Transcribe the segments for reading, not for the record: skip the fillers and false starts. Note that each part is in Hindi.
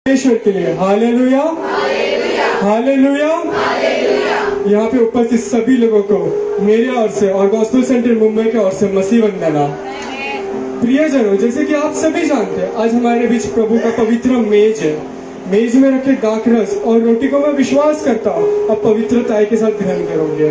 परमेश्वर के लिए हालेलुया हालेलुया। यहाँ पे उपस्थित सभी लोगों को मेरे ओर से और गॉस्पेल सेंटर मुंबई की ओर से मसीह वंदना। प्रियजनों, जैसे कि आप सभी जानते हैं, आज हमारे बीच प्रभु का पवित्र मेज है। मेज में रखे दाखरस और रोटी को मैं विश्वास करता हूँ आप पवित्रता के साथ ग्रहण करोगे।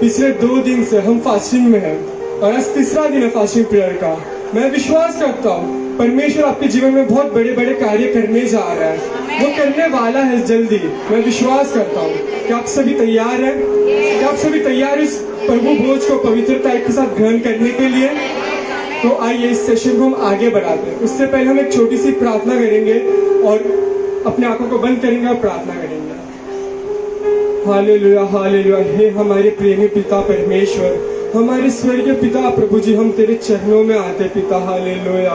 पिछले 2 दिन से हम फास्टिंग में हैं और आज तीसरा दिन है फास्टिंग प्रेयर का। मैं विश्वास करता हूँ परमेश्वर आपके जीवन में बहुत बड़े बड़े कार्य करने जा रहा है, वो करने वाला है जल्दी। मैं विश्वास करता हूँ कि आप सभी तैयार हैं, कि आप सभी तैयार इस प्रभु भोज को पवित्रता के साथ ग्रहण करने के लिए। तो आइए इस सेशन को हम आगे बढ़ाते हैं। उससे पहले हम एक छोटी सी प्रार्थना करेंगे और अपने आंखों को बंद करेंगे और प्रार्थना करेंगे। Hallelujah hallelujah. हे हमारे प्रेमी पिता परमेश्वर, हमारे स्वर्गीय पिता प्रभु जी, हम तेरे चरणों में आते पिता। हालेलुया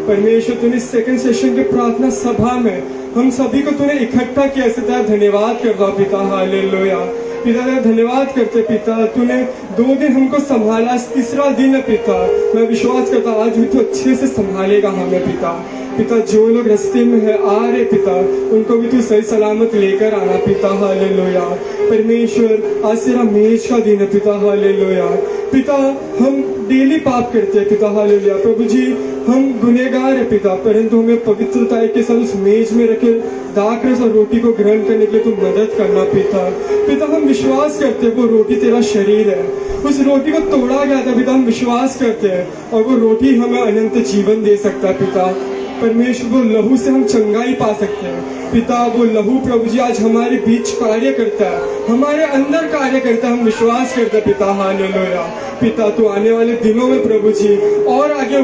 परमेश्वर, तूने सेकंड सेशन के प्रार्थना सभा में हम सभी को तूने इकट्ठा किया, इससे तेरा धन्यवाद करता पिता। हालेलुया पिता, तेरा धन्यवाद करते पिता। तूने 2 दिन हमको संभाला, तीसरा दिन है पिता। मैं विश्वास करता आज भी तू अच्छे से संभालेगा हमें पिता। पिता, जो लोग रास्ते में है आ रहे पिता, उनको भी तू सही सलामत लेकर आना पिता। हालेलुया परमेश्वर, आज तेरा मेज का दिन है पिता। हालेलुया पिता, हम डेली पाप करते हैं पिता। हालेलुया प्रभु जी, हम गुनहगार है पिता, परंतु हमें पवित्रता के साथ उस मेज में रखे दाखरस और रोटी को ग्रहण करने के लिए तू मदद करना पिता। पिता, हम विश्वास करते हैं वो रोटी तेरा शरीर है, उस रोटी को तोड़ा गया था पिता। हम विश्वास करते हैं और वो रोटी हमें अनंत जीवन दे सकता है पिता। परमेश्वर, वो लहू से हम चंगाई पा सकते हैं पिता। वो लहू प्रभु जी आज हमारे बीच कार्य करता है, हमारे अंदर कार्य करता है। हम विश्वास करते हैं पिता। हालेलुया पिता, तू आने वाले दिनों में प्रभु जी और आगे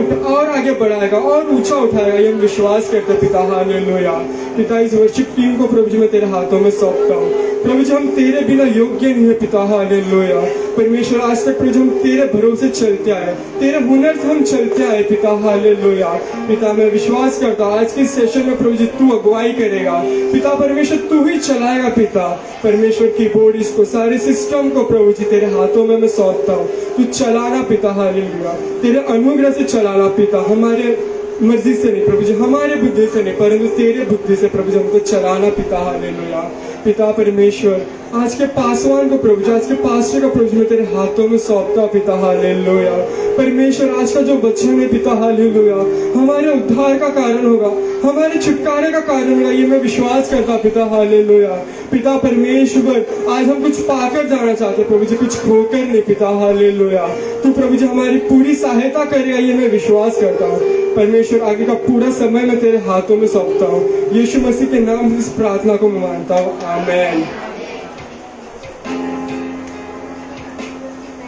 बढ़ाएगा और ऊंचा उठाएगा, ये हम विश्वास करते हैं पिता। हालेलुया पिता, इस वर्शिप टीम को प्रभु जी मैं तेरे हाथों में सौंपता हूँ प्रभु जी। हम तेरे बिना योग्य नहीं है पिता। हालेलुया परमेश्वर, आज तक प्रभु हम तेरे भरोसे चलते आए, तेरे हुनर से हम चलते आए पिता। हालेलुया पिता, मैं विश्वास करता हूँ आज के सेशन में प्रभु जी तू अगुवाई करेगा पिता। परमेश्वर, तू ही चलाएगा पिता। परमेश्वर, कीबोर्ड इसको सारे सिस्टम को प्रभु जी तेरे हाथों में मैं सौंपता हूँ, तू चलाना पिता। हालेलुया तेरे अनुग्रह से चलाना पिता, हमारे मर्जी से नहीं प्रभु जी, हमारे बुद्धि से नहीं, परंतु तेरे बुद्धि से प्रभु जी हमको चलाना पिता। हालेलुया पिता परमेश्वर, आज के पासवान को प्रभु जी, आज के पास्टर को प्रभु जी मैं तेरे हाथों में सौंपता पिता। हालेलुया परमेश्वर, आज का जो वचन है पिता, हालेलुया हमारे उद्धार का कारण होगा, हमारे छुटकारे का कारण होगा, ये मैं विश्वास करता पिता। हालेलुया पिता परमेश्वर, आज हम कुछ पाकर जाना चाहते प्रभु जी, कुछ खोकर नहीं पिता। हालेलुया तू प्रभु जी हमारी पूरी सहायता करेगा, ये मैं विश्वास करता हूँ परमेश्वर। आगे का पूरा समय मैं तेरे हाथों में सौंपता हूँ, यीशु मसीह के नाम से इस प्रार्थना को मैं मानता हूँ, आमेन।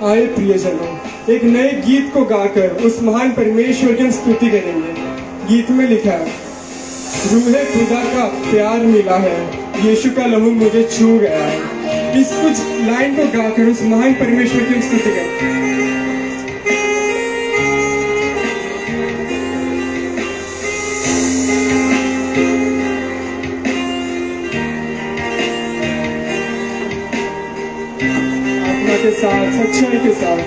आए प्रियजनों, एक नए गीत को गाकर उस महान परमेश्वर की हम स्तुति करेंगे। गीत में लिखा है, रूहे खुदा का प्यार मिला है, यीशु का लहू मुझे छू गया है। इस कुछ लाइन को गाकर उस महान परमेश्वर की हम स्तुति करेंगे। के साथ, सच्चाई के साथ,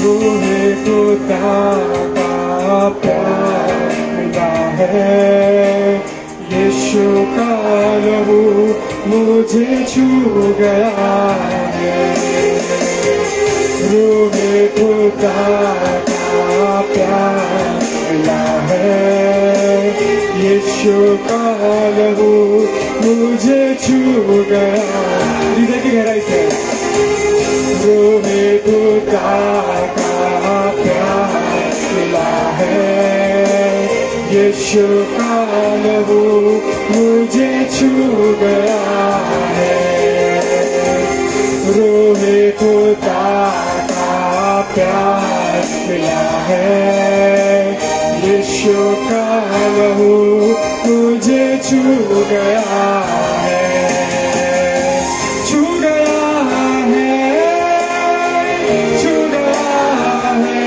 रूहे खुदा का प्यार मिला है, यीशु का लहू मुझे छू गया है। रूहे खुदा का प्यार मिला है, यीशु का लहू मुझे छू गया। हृदय की गहराई से, रूहे खुदा का प्यार मिला है, यीशु का लहू मुझे छू गया है। रूहे खुदा का प्यार मिला है, यीशु का लहू मुझे छू गया है, छू गया है, छू गया है।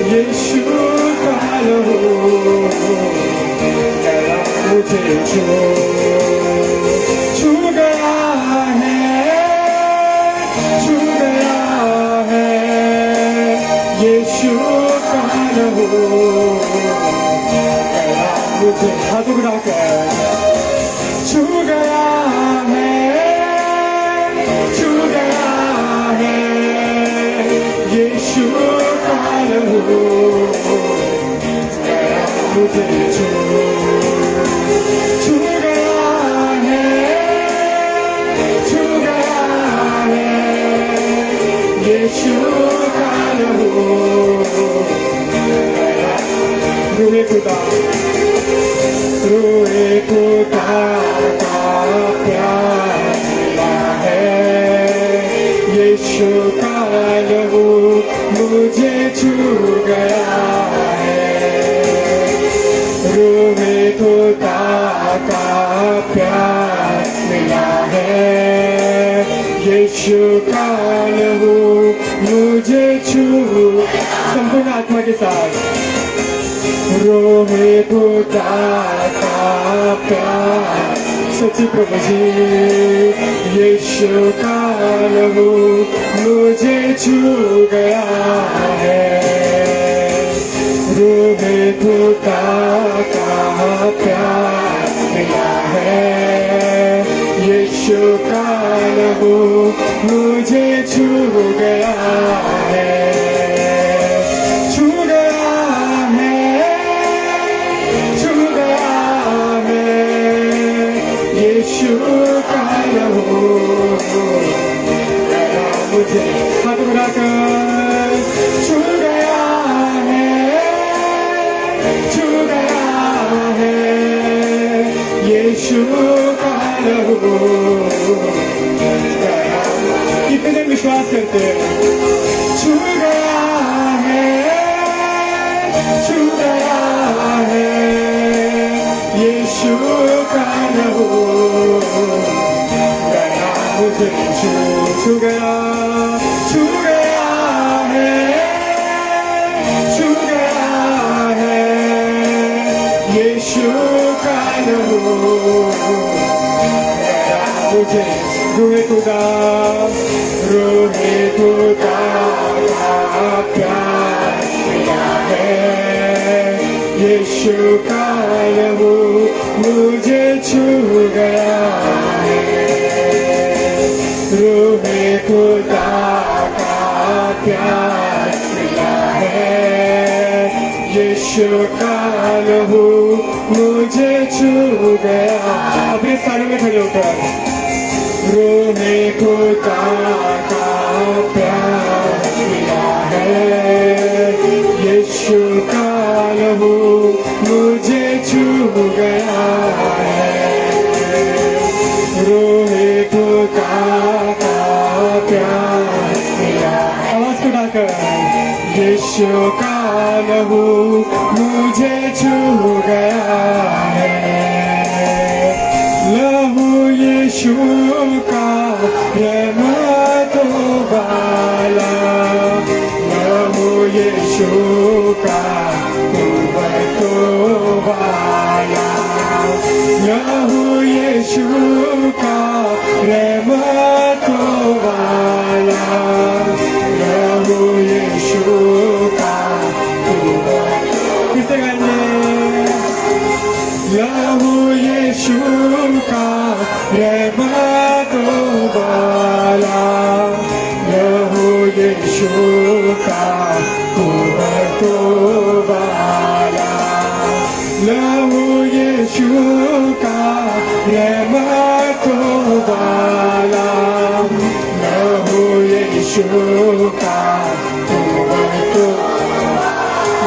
यीशु का लहू मुझे छू गया है, छू गया है। यीशु का हो गया मुझे, हाथ उठाकर छू गया है, छू गया है यीशु का लहू गया मुझे, छू गया है, छू गया है यीशु का लहू गया। रूहे खुदा, रूहे खुदा का प्यार मिला है, यीशु का लहू मुझे छू गया है। रूहे खुदा का प्यार मिला है, यीशु का लहू मुझे छू, संपूर्ण आत्मा के साथ। रूहे खुदा का प्यार, सच्ची प्रभु जी यीशु का लहू मुझे छू गया है। रूहे खुदा का प्यार मिला है, यीशु का लहू मुझे छू गया है, छू गया है, छू गया है यीशु का लहू गया मुझे, हाथ उठाकर छू गया है, छू गया है यीशु का लहू गया। कितने विश्वास करते हैं? छू गया है, छू गया है यीशु का लहू गया मुझे, छू गया, छू गया है, छू गया है यीशु का लहू गया मुझे। रूहे खुदा, रूहे खुदा का प्यार मिला है, यीशु का लहू मुझे छू गया है। रूहे खुदा का प्यार मिला है, यीशु का लहू मुझे छू गया। अपने स्थानों में खड़े होकर रूहे खुदा का प्यार मिला है, यीशु का लहू मुझे छू गया है। रूहे खुदा का प्यार मिला, आवाज उठाकर यीशु का लहू मुझे छू गया है। लहू यीशु का रहमतों वाला, लहू यीशु का कुव्वतों वाला, लहू यीशु का रहमतों वाला, लहू यीशु का कुव्वतों, किसे गाएंगे? लहू यीशु का रहमतों वाला, लहू यीशु का कुव्वतों वाला, लहू यीशु का रहमतों वाला, लहू यीशु का कुव्वतों,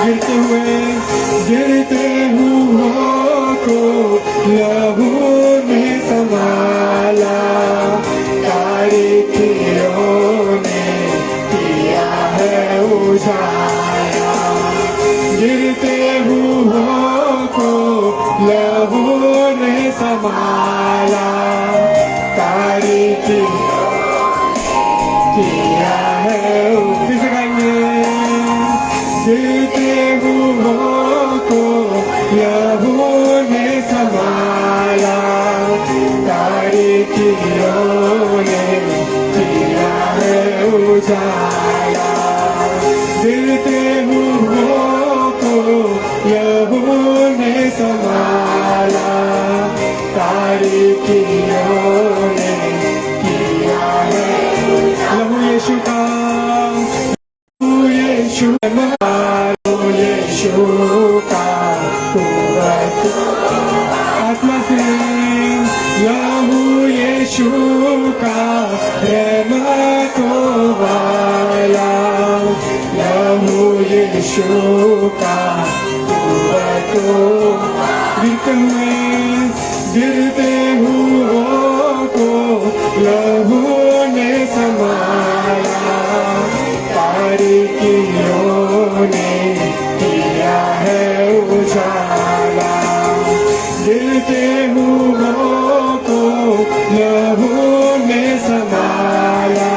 गिरते हुए को लहू ने संभाला, तारीखियों ने किया है उजाला। गिरते हुओं को लहू ने संभाला, तारीखियों किया है। किसे गाएंगे? गिरते हुओं को लहू ने संभाला, तारीखियों ने किया है उजाला। गिरते हुओं यीशु का तो गिरते हुओं को लहू ने समाया, बारीकियों ने किया है उजाला। गिरते हुओं को लहू ने समाया,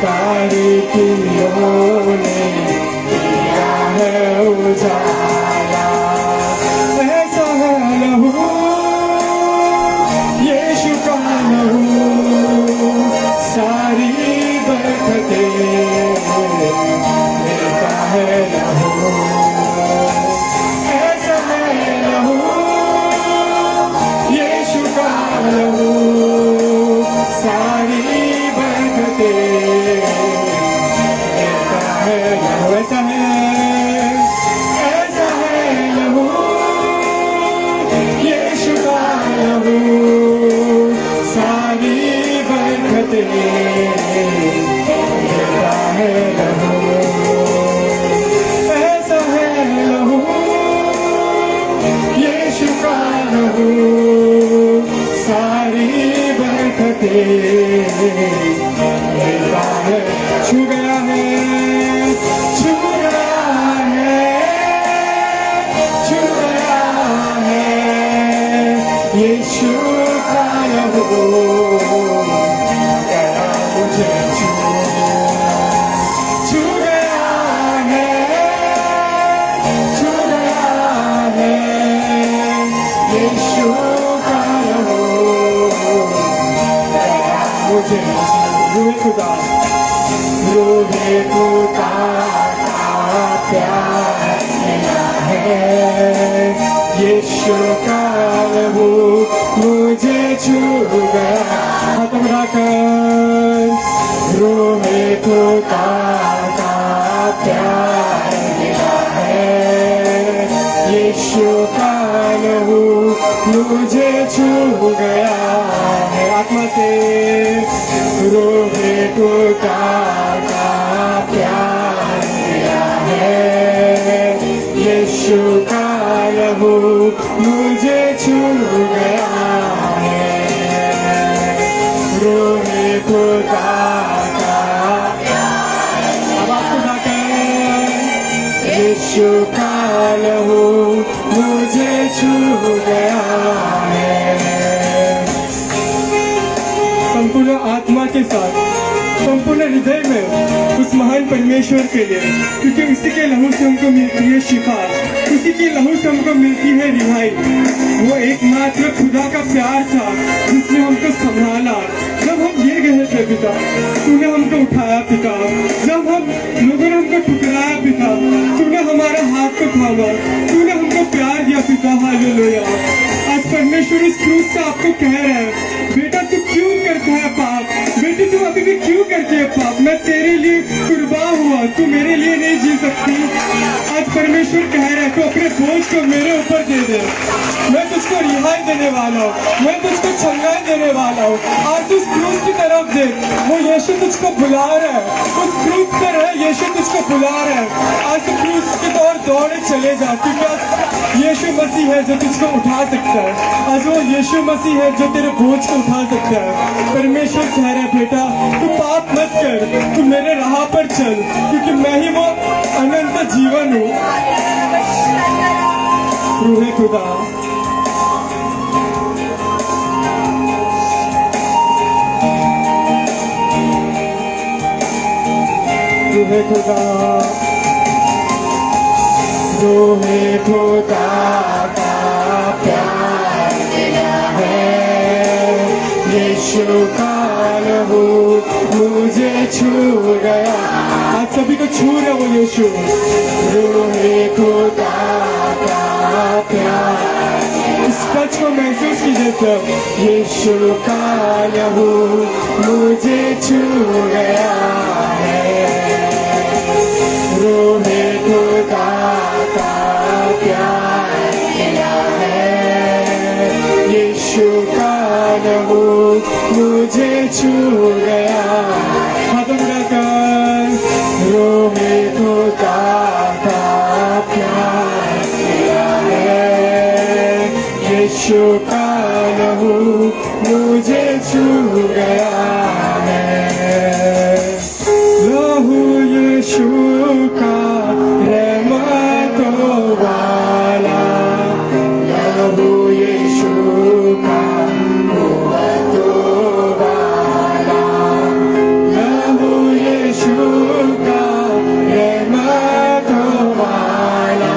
बारीकियों ने किया है उजाला। ऐसा है लहू यीशु का लहू, सारी बरकतें देता है लहू। ऐसा है लहू यीशु का लहू, सारी बरकतें देता है लहू। ऐसा है लहू यीशु का लहू, सारी बरकतें देता है लहू। ऐसा है लहू यीशु का लहू, सारी बरकतें देता है। छू गया है, छू गया है, छू गया है यीशु का लहू, गया मुझे छू गया है, छू गया है यीशु का लहू, गया मुझे रूहे खुदा, रूहे खुदा का प्यार मिला है, यीशु का लहू मुझे छू गया। हाथ बढ़ाकर, रूहे खुदा का प्यार मिला है, यीशु का लहू मुझे छू गया है। आत्मा से, रूहे खुदा का प्यार मिला है, यीशु का लहू मुझे छू गया है। रूहे खुदा का आवाज उठाकर, यीशु का लहू मुझे छू गया है। संपूर्ण आत्मा के साथ, संपूर्ण हृदय में उस महान परमेश्वर के लिए, क्योंकि उसी के लहू से हमको मिलती है शिफा, उसी के लहू से हमको मिलती है रिहाई। वो एकमात्र खुदा का प्यार था जिसने हमको संभाला। जब हम गिर गए थे पिता, तूने हमको उठाया पिता। जब हम लोगों ने हमको ठुकराया पिता, तूने हमारा हाथ को थामा, तूने हमको प्यार दिया पिता। हालेलुया। आज परमेश्वर इस क्रूस से आपको कह रहा है, बेटा तू क्यों करता है पाप, बेटी तू अभी भी क्यों करती है पाप, मैं तेरे लिए कुर्बान हुआ, तू मेरे लिए नहीं जी सकती। आज परमेश्वर कह रहा है तू अपने बोझ को मेरे ऊपर दे दे, मैं तुझको रिहाई देने वाला हूँ, मैं तुझको छंगाई देने वाला हूँ। आज उस क्रूस की तरफ देख, वो यीशु तुझको बुला रहा है, उस क्रूस पर है यीशु तुझको बुला रहा है। आज क्रूस की तरफ दौड़े चले जा, क्योंकि यीशु मसीह है जो तुझको उठा सकता है। आज वो यीशु मसीह है जो तेरे बोझ को उठा सकता है। परमेश्वर कह रहा है बेटा तू पाप मत कर, तू मेरे राह पर चल, क्योंकि मैं ही वो अनंत जीवन हूँ। रूहे खुदा, रूहे खुदा, रूहे खुदा का प्यार मिला है, यीशु का लहू मुझे छू गया। आज सभी को छू रहा वो यीशु। रूहे खुदा का प्यार, इस टच को महसूस कीजिए सब। यीशु का लहू मुझे छू गया है, रूहे खुदा का प्यार मिला है, यीशु का लहू मुझे छू गया। हाथ उठाकर, रूहे खुदा यीशु का लहू मुझे छू गया है, लहू यीशु का रहमतों वाला, लहू यीशु का कुव्वतों वाला, लहू यीशु का रहमतों वाला,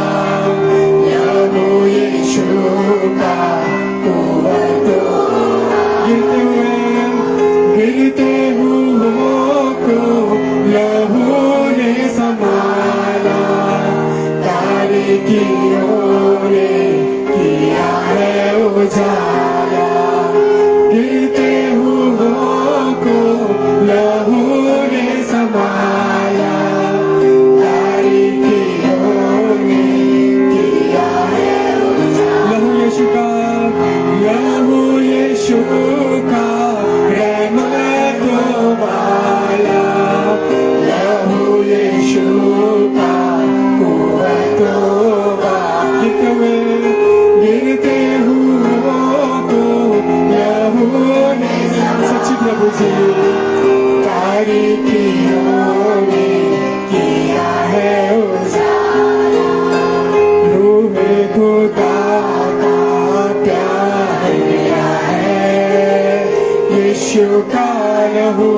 लहू यीशु का कुव्वतों वाला। गिरते हुओं को लहू ने संभाला, तारीकियों ने किया है उजाला, गिरते हुओं को लहू ने संभाला, तारीकियों ने किया है उजाला। लहू यीशु का, लहू यीशु का रहमतों वाला, लहू यीशु का कुव्वतों वाला, गिरते हुओं को लहू ने सच्ची प्रभु जी, तारीकियों ने किया है उजाला, रूहे खुदा का प्यार दिया है, यीशु का लहू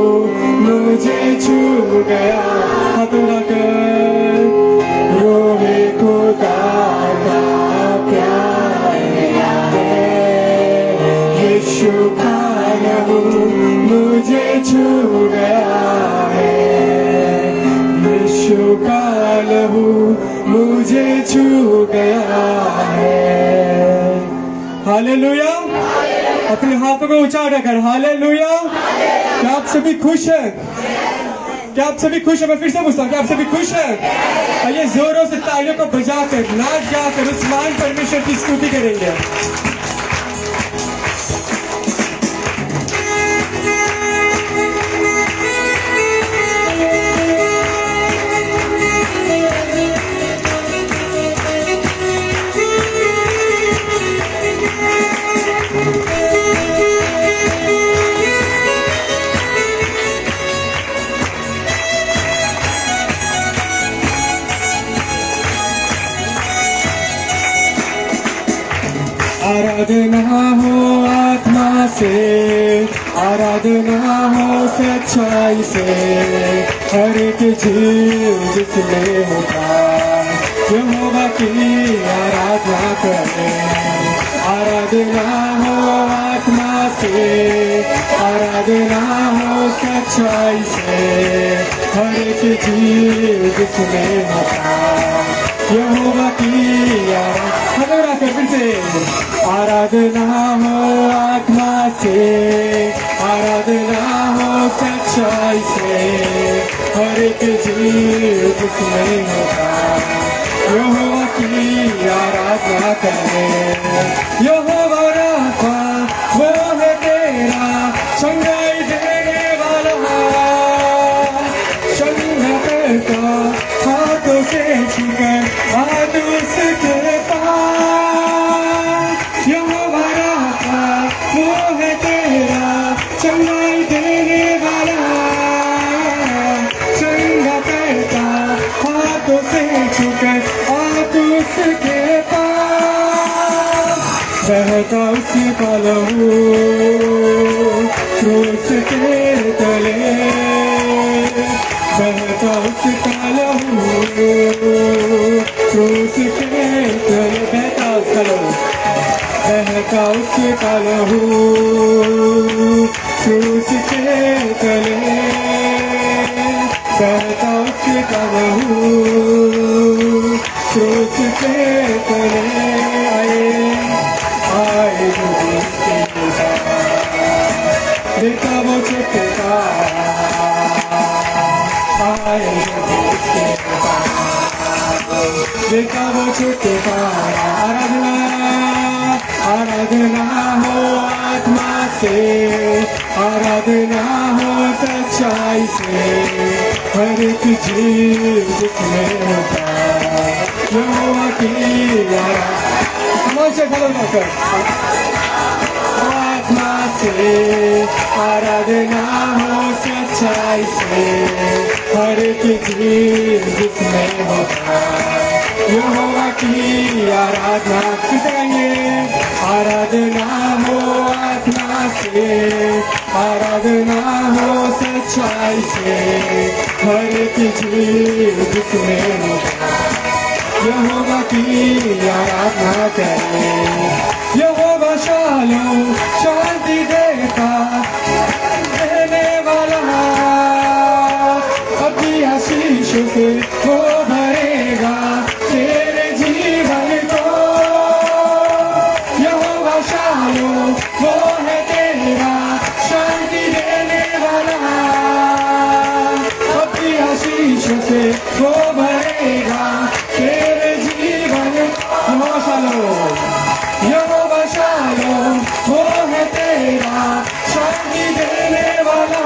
मुझे छू गया। हाथों लगाकर रूहे खुदा का प्यार दिया है, यीशु का लहू मुझे छू गया है, यीशु का लहू मुझे छू गया है। हालेलुया। अपने हाथों को ऊंचा रखकर हालेलुया। क्या आप सभी खुश हैं? क्या आप सभी खुश हैं? मैं फिर से पूछता हूँ, क्या आप सभी खुश हैं? आइए जोरों से तालियों को बजाकर नाच गाकर उस महान परमेश्वर की स्तुति करेंगे। आराधना हो आत्मा से, आराधना हो सच्चाई से, हर एक जीव जिसमें होगा यहोवा की आराधना करे। आराधना हो आत्मा से, आराधना हो सच्चाई से, हर एक जीव जिसमें होगा यहोवा की आराधना फिर से। आराधना हो आत्मा से, आराधना हो सच्चाई से, हर एक जीव जिसमें होगा यहोवा की आराधना करे। यहोवा राफा वो है तेरा चंगाई देने वाला, चंगा करता हाथों से छूकर आज उसके पास। यहोवा राफा वो है तेरा चंगाई देने वाला, चंगा करता हाथों से छूकर आज उसके पास। बहता उसका लहू क्रूस के तले, बहता उसका लहू क्रूस के तले, बहता उसका लहू, बहता उसका लहू क्रूस के तले, बहता उसका लहू क्रूस के तले। आए जो जिसके पास देखा वो छुटकारा, आए जो जिसके पास देखा वो छुटकारा। आराधना, आराधना हो आत्मा से, आराधना हो सच्चाई से, हर एक जीव जिसमें होता यहोवा की आराधना। आराधना हो सच्चाई से, हर एक चीज जिसमें होता यहोवा की आराधना करेंगे। आराधना हो आत्मा से, आराधना हो सच्चाई से, हर एक चीज जिसमें होता यहोवा की आराधना करें। यहोवा शालोम शांति देता देने वाला, अपनी आशीषों से वो भरेगा तेरे जीवन को। यहोवा शालोम वो है तेरा शांति देने वाला, अपनी आशीषों से वो भरेगा तेरे जीवन। यहोवा शालोम, यहोवा शालोम वो है तेरा शांति देने वाला,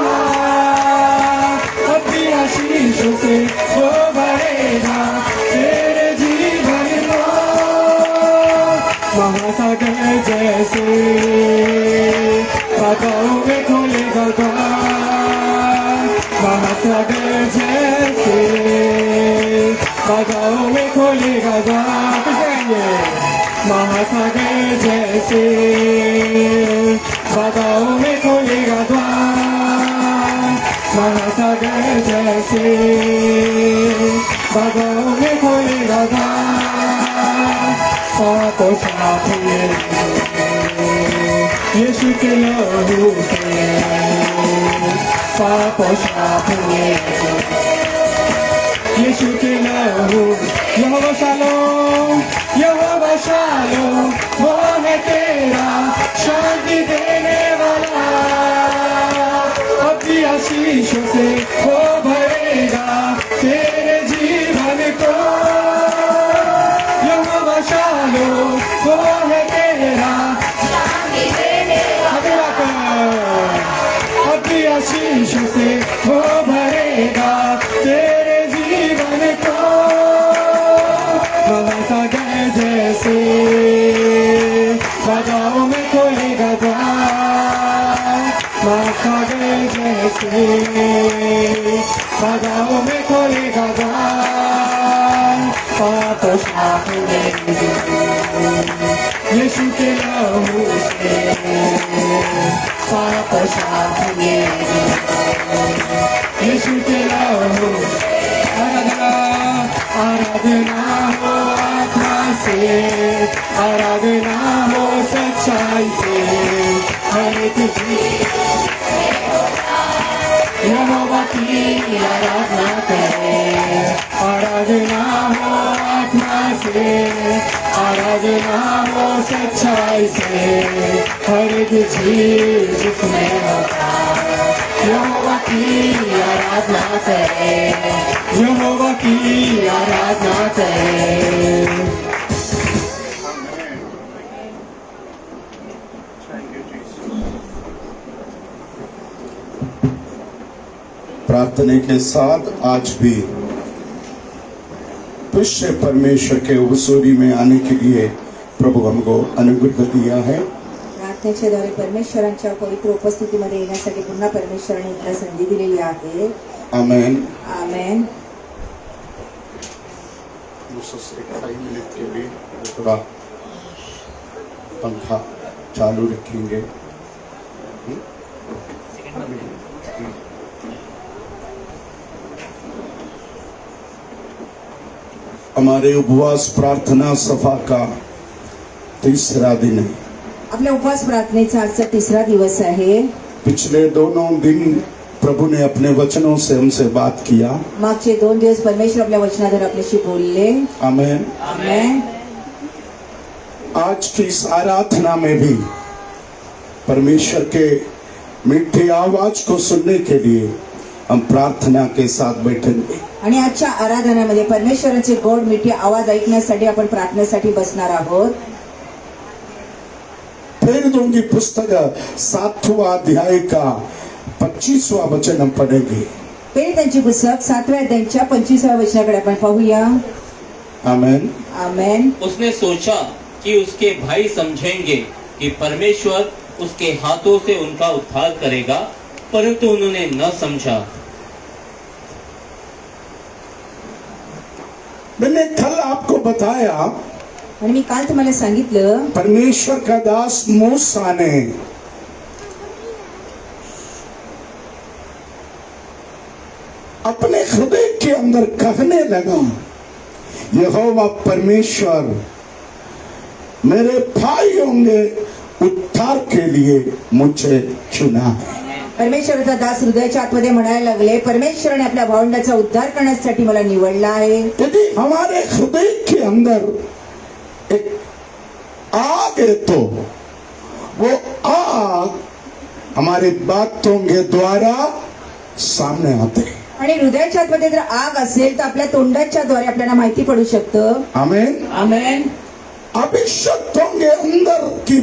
अपनी आशीषों से वो भरेगा तेरे जीवन को। महासागर जैसे बादलों में खोलेगा द्वार, महासागर जैसे बादलों में खोलेगा द्वार। महासागर जैसे बादलों में खोलेगा द्वार, महासागर जैसे बादलों में खोलेगा द्वार। पापों शाप यीशु के लहू से, पापों शाप यीशु के लहू। यहोवा शालोम, यहोवा शालोम वो है तेरा शांति देने वाला, अपनी आशीषों से वो भरेगा तेरे जीवन को। यहोवा शालोम वो है तेरा शांति देने वाला, अपनी आशीषों से वो भरेगा तेरे जीवन को। महासागर जैसे बादलों में खोलेगा द्वार, महासागर जैसे बादलों में खोलेगा द्वार। पाप शाप यीशु के लहू से, पाप शाप यीशु के लहू। आराधना, आराधना हो आत्मा से, आराधना हो सच्चाई से, हर एक चीज यहोवा की आराधना करें। आराधना हो आत्मा से, आराधना हो सच्चाई से, हर एक चीज जिसमें होता यहोवा की आराधना करें, यहोवा की आराधना करें। प्रार्थना के साथ आज भी विश्व परमेश्वर के वसूली में आने के लिए प्रभु हमको अनुग्रह दिया है। प्रार्थनेच्या द्वारे परमेश्वरांच्या पवित्र उपस्थितीमध्ये येण्यासाठी पुन्हा परमेश्वराने आपल्याला संधी दिलेली आहे। आमेन। आमेन। एक 5 मिनट के लिए थोड़ा पंखा चालू रखेंगे। हमारे उपवास प्रार्थना सभा का तीसरा दिन है। आपल्या उपवास प्रार्थनेचा आजचा तिसरा दिवस आहे। पिछले दोनों दिन प्रभु ने अपने वचनों से हमसे बात किया। मागचे 2 दिवस परमेश्वर आपल्या वचनाद्वारे आपल्याशी बोलले। आमेन। आमेन। आज की इस आराधना में भी परमेश्वर के मीठी आवाज को सुनने के लिए हम प्रार्थना के साथ बैठेंगे। आणि आजच्या आराधनामध्ये परमेश्वराचे गोड मिठी आवाज ऐकण्यासाठी आपण प्रार्थनेसाठी बसणार आहोत। प्रेरितों की पुस्तक 7वां अध्याय का 25वां वचन हम पढ़ेंगे। प्रेरितांची पुस्तक 7व्या अध्यायाच्या 25व्या वचनाकडे आपण पाहूया। आमेन। आमेन। उसने सोचा कि उसके भाई समझेंगे कि परमेश्वर उसके हाथों से उनका उद्धार करेगा, परंतु उन्होंने न समझा। मैंने कल आपको बताया आणि मी काल तुम्हाला सांगितलं परमेश्वर का दास मूसा ने अपने हृदय के अंदर कहने लगा, यहोवा परमेश्वर मेरे भाइयों के उद्धार के लिए मुझे चुना है। परमेश्वराचा दास हृदयाच्या आतमध्ये म्हणायला लागले, परमेश्वराने आपल्या भावंडाचा उद्धार करण्यासाठी मला निवडला आहे। यदि हमारे हृदय के अंदर एक आग है तो वो आग हमारी बातों के द्वारा सामने आते हैं। आणि हृदयाच्या आतमध्ये जर आग असेल तर आपल्या तोंडाच्या द्वारे आपल्याला माहिती पडू शकतं। आमेन। आमेन। अभिषक्तों के अंदर की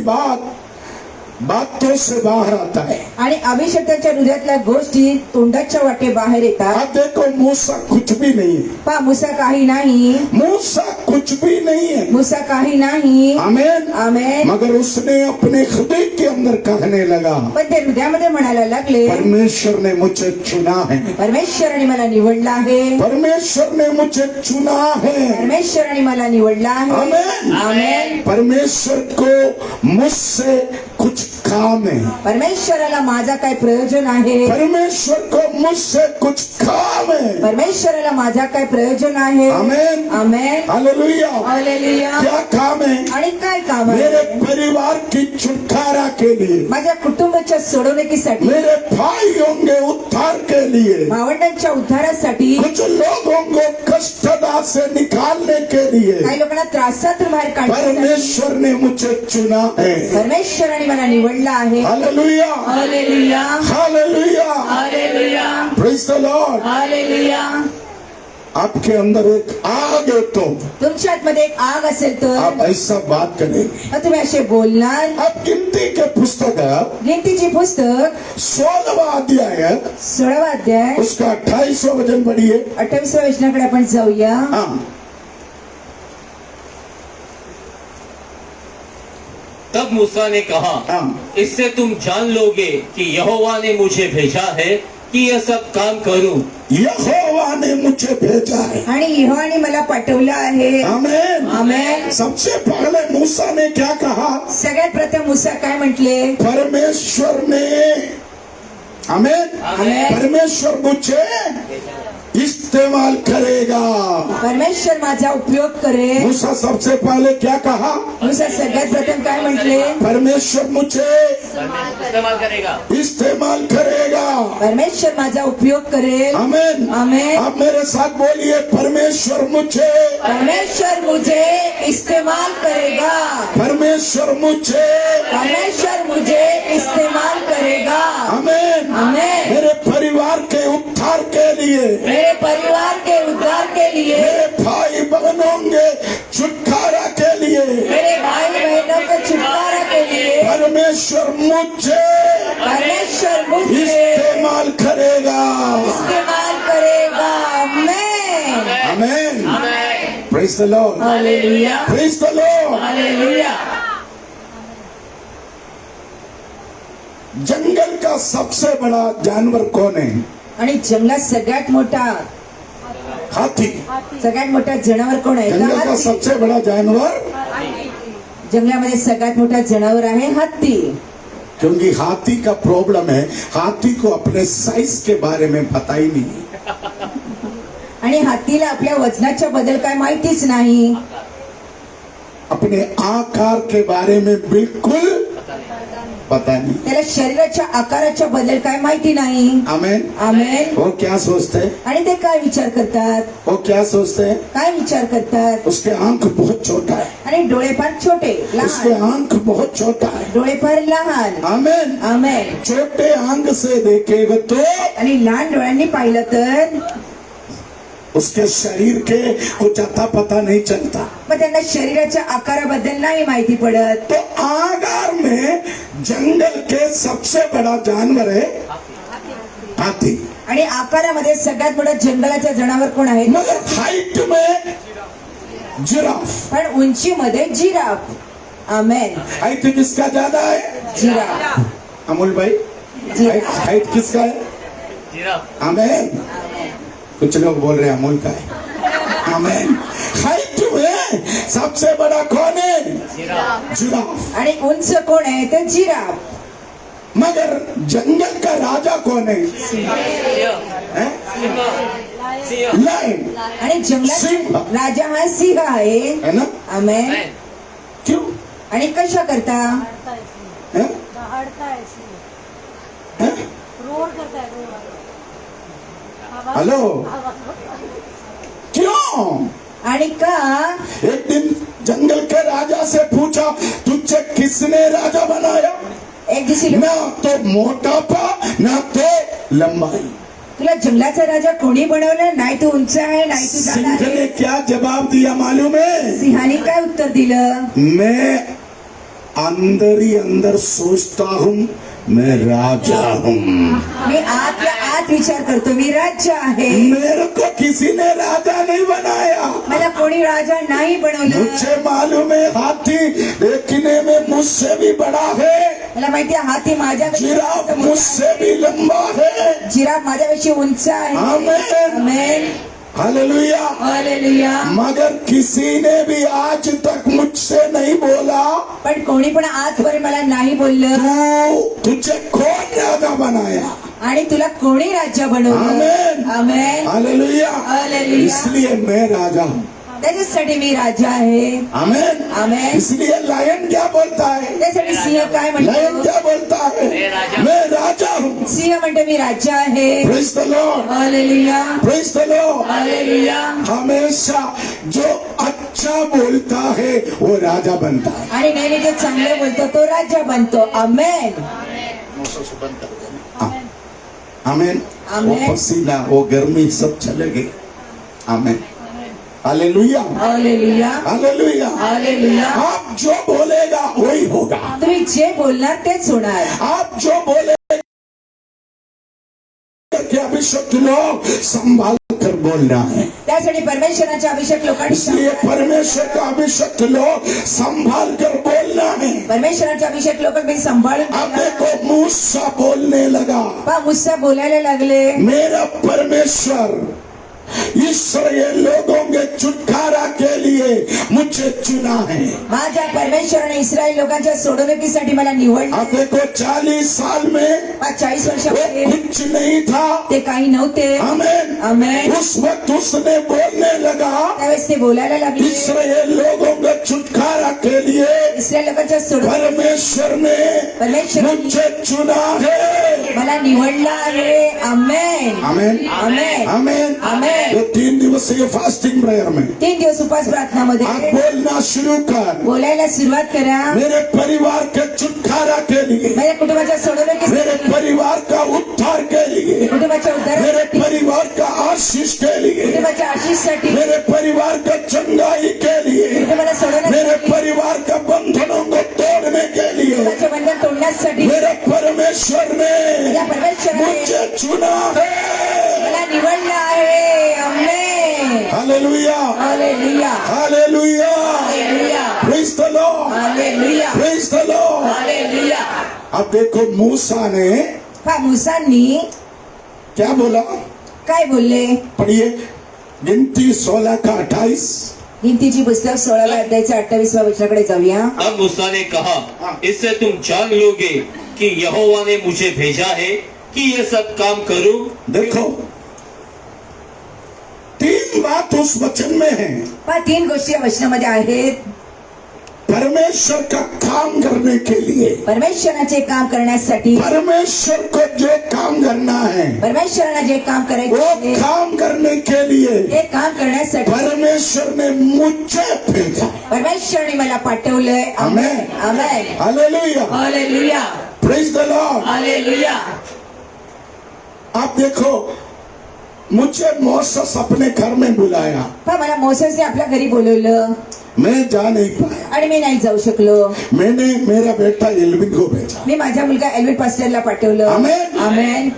बातों से बाहर आता है। आणि अभिषक्ताच्या हृदयातल्या गोष्टी तोंडाच्या वाटे बाहेर येतात। अब देखो मूसा कुछ भी नहीं है। पहा मूसा काही नाही, मूसा कुछ भी नहीं है। मूसा काही नाही। आमेन। आमेन। मगर उसने अपने हृदय के अंदर कहने लगा, पण ते हृदयामध्ये म्हणायला लागले, परमेश्वर ने मुझे चुना है। परमेश्वराने मला निवडला आहे। परमेश्वर ने मुझे चुना है। परमेश्वराने मला निवडला आहे। आमेन। आमेन। परमेश्वर को मुझसे कुछ काम है। परमेश्वराला माझा काय प्रयोजन आहे। परमेश्वर को मुझसे कुछ काम है। परमेश्वराला माझा काय प्रयोजन आहे। आमेन। आमेन। हालेलुया। हालेलुया। क्या काम है? आणि काय काम आहे? मेरे परिवार की छुटकारा के लिए, माझ्या कुटुंबाच्या सोडवणुकीसाठी, मेरे भाइयों के उद्धार के लिए, भावंडांच्या उद्धारासाठी, कुछ लोगों को कष्टदा से निकालने के लिए काही लोकांना त्रासातून बाहेर काढण्यासाठी परमेश्वर ने मुझे चुना है। परमेश्वराने मला निवडला आहे। Hallelujah. Hallelujah. Hallelujah. Hallelujah. Praise the Lord. Hallelujah. आपके अंदर एक आग है तो तुमच्या आतमध्ये एक आग असेल आप तर ऐसा बात करेंगे। मग तुम्ही असे बोलणार। आप गिनती के पुस्तक गिनतीची पुस्तक 16वां अध्याय 16वां अध्याय उसका 28वां वचन पढ़िए। 28व्या वचनाकडे आपण जाऊया। हाँ। तब मूसा ने कहा, हाँ। इससे तुम जान लोगे कि यहोवा ने मुझे भेजा है कि यह सब काम करूं। यहोवा ने मुझे भेजा है। आणि यहोवाने मला पाठवलं आहे। आमेन। आमेन। सबसे पहले मूसा ने क्या कहा? सगळ्यात प्रथम मूसा काय म्हटले? परमेश्वर ने, आमेन, आमेन। परमेश्वर मुझे इस्तेमाल करेगा। परमेश्वर माझा उपयोग करेल। मूसा सबसे पहले क्या कहा? मूसा सगळ्यात प्रथम काय म्हटले? परमेश्वर मुझे इस्तेमाल करेगा। इस्तेमाल करेगा। परमेश्वर माझा उपयोग करेल। आमेन। आमेन। आप मेरे साथ बोलिए, परमेश्वर मुझे, परमेश्वर मुझे इस्तेमाल करेगा। परमेश्वर मुझे, परमेश्वर मुझे इस्तेमाल करेगा। आमेन। आमेन। मेरे परिवार के उद्धार के लिए, मेरे परिवार के उद्धार के लिए, मेरे भाई बहनों के छुटकारा के लिए, मेरे भाई बहनों के छुटकारा के लिए परमेश्वर मुझे परमेश्वर मुझे इस्तेमाल करेगा। इस्तेमाल करेगा। Amen. Amen. Praise the Lord. Hallelujah. Praise the Lord. Hallelujah. जंगल का सबसे बड़ा जानवर कौन है? आणि जंगलात सगळ्यात मोठा हाथी। जनावर कोण आहे? जंगल का हत्ती। सबसे बड़ा जानवर, जंगलामध्ये सगळ्यात मोठा जनावर आहे हत्ती। क्योंकि हाथी का प्रॉब्लम है, हाथी को अपने साइज के बारे में पता ही नहीं। आणि हत्तीला आपल्या वजनाच्या बद्दल काय माहितीच नाही। अपने आकार के बारे में बिल्कुल पता नहीं। त्याला शरीराच्या आकाराच्या बद्दल काय माहिती नाही। आमेन। आमेन। वो क्या सोचते हैं? आणि ते काय विचार करतात? वो क्या सोचते हैं? काय विचार करतात? उसके आंख बहुत छोटा है। आणि डोळे फार छोटे, उसके लहान। आंख बहुत छोटा है। डोळे फार लहान। आमेन। आमेन। छोटे आंख से देखेगा तो आणि लहान डोळ्यांनी पाहिलं तर उसके शरीर के कुछ अता पता नहीं चलता। मग त्यांना शरीराच्या आकाराबद्दल नाही माहिती पडत। तो आकार में जंगल के सबसे बड़ा जानवर है हाथी। आणि आकारामध्ये सगळ्यात मोठा जंगलाचा जनावर कोण आहे? मगर हाइट में जिराफ। पण उंचीमध्ये जिराफ। आमेन। हाइट किसका ज्यादा है? जिराफ। अमोल भाई, हाइट किसका है? जिराफ। आमेन। कुछ लोग बोल रहे हैं अमोल का है। आमेन। हाइट में सबसे बड़ा कौन है? जिराफ। आणि उंच कोण आहे? तर जिराफ। मगर जंगल का राजा कौन है? हैं? लायन। आणि जंगलात सिंह। राजा हा सिंह आहे। है ना? आमेन। क्यों? आणि कशा करता? हैं? हैं? रोड करता है रोड। हेलो, क्यों? आणि का? एक दिन जंगल के राजा से पूछा, तुझे किसने राजा बनाया? एक दिवशी ना तो मोटापा, ना तो लंबाई। तुला जंगलाचा राजा कोणी बनवलं? नाही तू उंच आहे, नाही तू जाड सिंह ने आहे। क्या जवाब दिया मालूम है? सिंहाने काय उत्तर दिलं? मैं अंदर ही अंदर सोचता हूँ मैं राजा हूँ। मी आतल्या आत विचार करतो, मी राजा आहे। मेरे को किसी ने राजा नहीं बनाया। मला कोणी राजा नाही बनवलं। मुझे मालूम है हाथी देखने में मुझसे भी बड़ा है, मला माहिती आहे हाती जिराफ मुझसे भी लंबा है। जिराफ माझ्यापेक्षा उंच आहे। आमेन। आमेन। हालेलुया। हालेलुया। मगर किसी ने भी आज तक मुझसे नहीं बोला, पण कोणी पण आजपर्यंत मला नाही बोललं, तुझे कौन राजा बनाया? आणि तुला कोणी राज्य बनवलं? आमेन। आमेन। हालेलुया। हालेलुया। इसलिए मैं राजा हूँ। त्याच्यासाठी मी राजा आहे। आमेन। आमेन। इसलिए लायन क्या बोलता है? त्यासाठी सिंह काय लायन म्हणतो? क्या बोलता है? मैं राजा हूँ। सिंह म्हणतो मी राजा आहे। Praise the Lord. Hallelujah. Praise the Lord. Hallelujah. हमेशा जो अच्छा बोलता है वो राजा बनता है। आणि नेहमी जो चांगलं बोलतो तो राजा बनतो। आमेन। आमेन। वो आमेन। पसीना, वो गर्मी सब चले गए। आमेन। हालेलुया। हालेलुया। हालेलुया। हालेलुया। आप जो बोलेगा वही होगा। तुम्ही जे बोलणार तेच होणार। आप जो बोले कि अभिषेक लोग संभाल कर बोलना है। त्यासाठी परमेश्वराच्या अभिषेक लोकांनी इसलिए परमेश्वर का अभिषेक लोग संभाल कर बोलना है। परमेश्वराचे अभिषेक लोक मी सांभाळून अब देखो मूसा बोलने लगा, पहा मुस्सा बोलायला लागले, मेरा परमेश्वर इस्राएल लोगों के छुटकारा के लिए मुझे चुना है। माझ्या परमेश्वराने इस्रायल लोकांच्या सोडवणुकीसाठी मला निवडले। अब देखो 40 साल में 40 वो वर्षामध्ये कुछ नहीं था। ते काही नव्हते। आमेन। आमेन। उस वक्त उसने बोलने लगा, त्यावेळेस ते बोलायला लागले, इस्राएल लोगों के छुटकारा के लिए इस्रायल लोकांच्या सोडवणुकीसाठी परमेश्वर ने परमेश्वर मुझे चुना है। मला निवडला आहे। आमेन। आमेन। आमेन। आमेन। आमेन। ये 3 दिवसीय फास्टिंग प्रेयर में 3 दिवस उपास प्रार्थनामध्ये आप बोलना शुरू कर, बोलायला सुरुवात करा। मेरे परिवार के छुटकारा के लिए, माझ्या कुटुंबाच्या मेरे सोडवणुकीसाठी, परिवार का उद्धार के लिए, कुटुंबाच्या मेरे उद्धारासाठी, परिवार का आशीष के लिए, कुटुंबाच्या आशीषसाठी, मेरे परिवार का चंगाई के लिए, कुटुंबाला मेरे सोडवण्यासाठी, परिवार का बंधनों को तोड़ने के लिए कुटुंबाचे बंधन तोडण्यासाठी मेरे परमेश्वर ने या परमेश्वराने मुझे चुना है। मला निवडलं आहे। Amen. Hallelujah. Hallelujah. Hallelujah. Hallelujah. Praise the Lord. Hallelujah. Praise the Lord. Hallelujah. अब देखो मूसा ने पहा मुसांनी क्या बोला, काय बोलले? पढ़िए गिनती 16 का 28। गिनतीची पुस्तक 16व्या अध्यायाच्या 28व्या वचनाकडे जाऊया। तब मूसा ने कहा, इससे तुम जान लोगे कि यहोवा ने मुझे भेजा है कि ये सब काम करूं। देखो 3 बात उस वचन में है। पहा 3 गोष्टी या वचनामध्ये आहेत। परमेश्वर का काम करने के लिए, परमेश्वराचे काम करण्यासाठी, परमेश्वर को जो काम करना है परमेश्वराला जे काम वो करायचे आहे, काम करने के लिए ते काम करण्यासाठी परमेश्वर ने मुझे भेजा। परमेश्वराने मला पाठवलंय। Amen. Amen. Hallelujah. Hallelujah. Praise the Lord. Hallelujah. आप देखो मुझे मोसेस अपने घर में बुलाया, पहा मला मोसेसने आपल्या घरी बोलवलं मैं जा नहीं पाया। आणि मी नाही जाऊ शकलो। मैंने मेरा बेटा एल्विन को भेजा। मी माझा मुलगा एल्विन पास्टरला पाठवलं। आमेन। आमेन।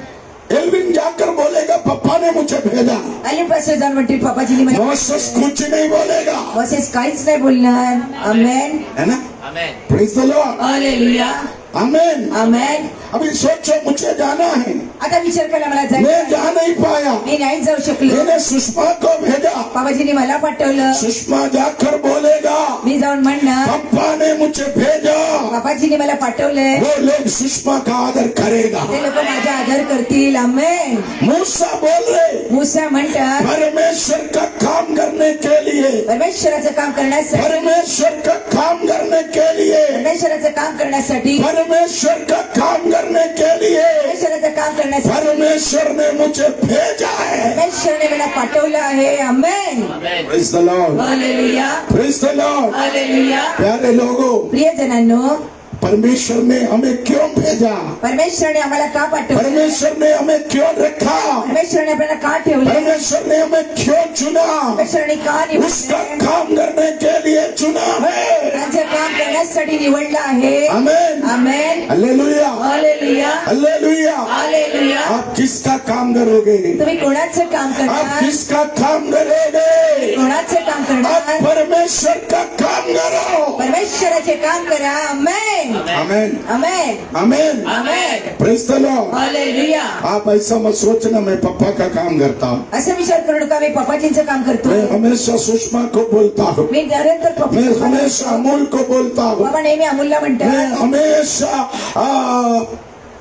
एल्विन जाकर बोलेगा पापा ने मुझे भेजा। एल्विन पास्टर जाऊन म्हणतील पापाजीनी मला, मोसेस कुछ नहीं बोलेगा, मोसेस काहीच नाही बोलणार। आमेन। है ना? Amen. Praise the Lord, hallelujah, amen. Amen. अभी सोचो, मुझे जाना है, आता विचार केला मला मैं जायचं जा नहीं पाया, मी नाही जाऊ शकलो. मैंने सुषमा को भेजा, बाबाजीने मला पाठवलं. सुषमा जाकर बोलेगा मी जाऊन म्हणणार पप्पा ने मुझे भेजा, बाबाजीने मला पाठवलंय. वो लोग सुषमा का आदर करेगा। ते लोक माझा आदर करतील. आमेन. मूसा बोल रहे, मूसा म्हणतात परमेश्वर का काम करने के लिए, परमेश्वराचं काम करण्यासाठी, परमेश्वर का काम करने के लिए, परमेश्वराचं काम करण्यासाठी, परमेश्वर का काम करने के लिए परमेश्वराचं काम करण्यासाठी परमेश्वर ने मुझे भेजा है। परमेश्वरने मला पाठवलं आहे. Amen. Amen. Praise the Lord, hallelujah, praise the Lord. Hallelujah. प्यारे लोगों, प्रियजनांनो, परमेश्वर ने हमें क्यों भेजा, परमेश्वरने आम्हाला का पाठवलं, परमेश्वर ने हमें क्यों रखा, परमेश्वरने आपल्याला का ठेवलं, परमेश्वर ने हमें क्यों चुना, परमेश्वरने का उसका निवडलं, काम करने के लिए चुना है। त्यांचं काम करण्यासाठी निवडलं आहे. Amen, amen. Hallelujah, hallelujah, hallelujah. Hallelujah. आप किसका काम करोगे, तुम्ही कोणाचं काम आप करणार, किसका काम करोगे, कोणाचं काम आप करणार, परमेश्वर का काम करो। परमेश्वराचे काम करा. Amen, amen, amen, amen, amen. Praise the Lord. Hallelujah. आप ऐसा मत सोचना मैं पप्पा का काम करता हूँ, असं विचार करू नका मी पप्पाजींचं काम करतो. मैं हमेशा सुषमा को बोलता हूँ, मी निरंतर मैं पप्पा, हमेशा अमूल को बोलता हूँ, बाबा नेहमी अमूलला मैं म्हणतात, हमेशा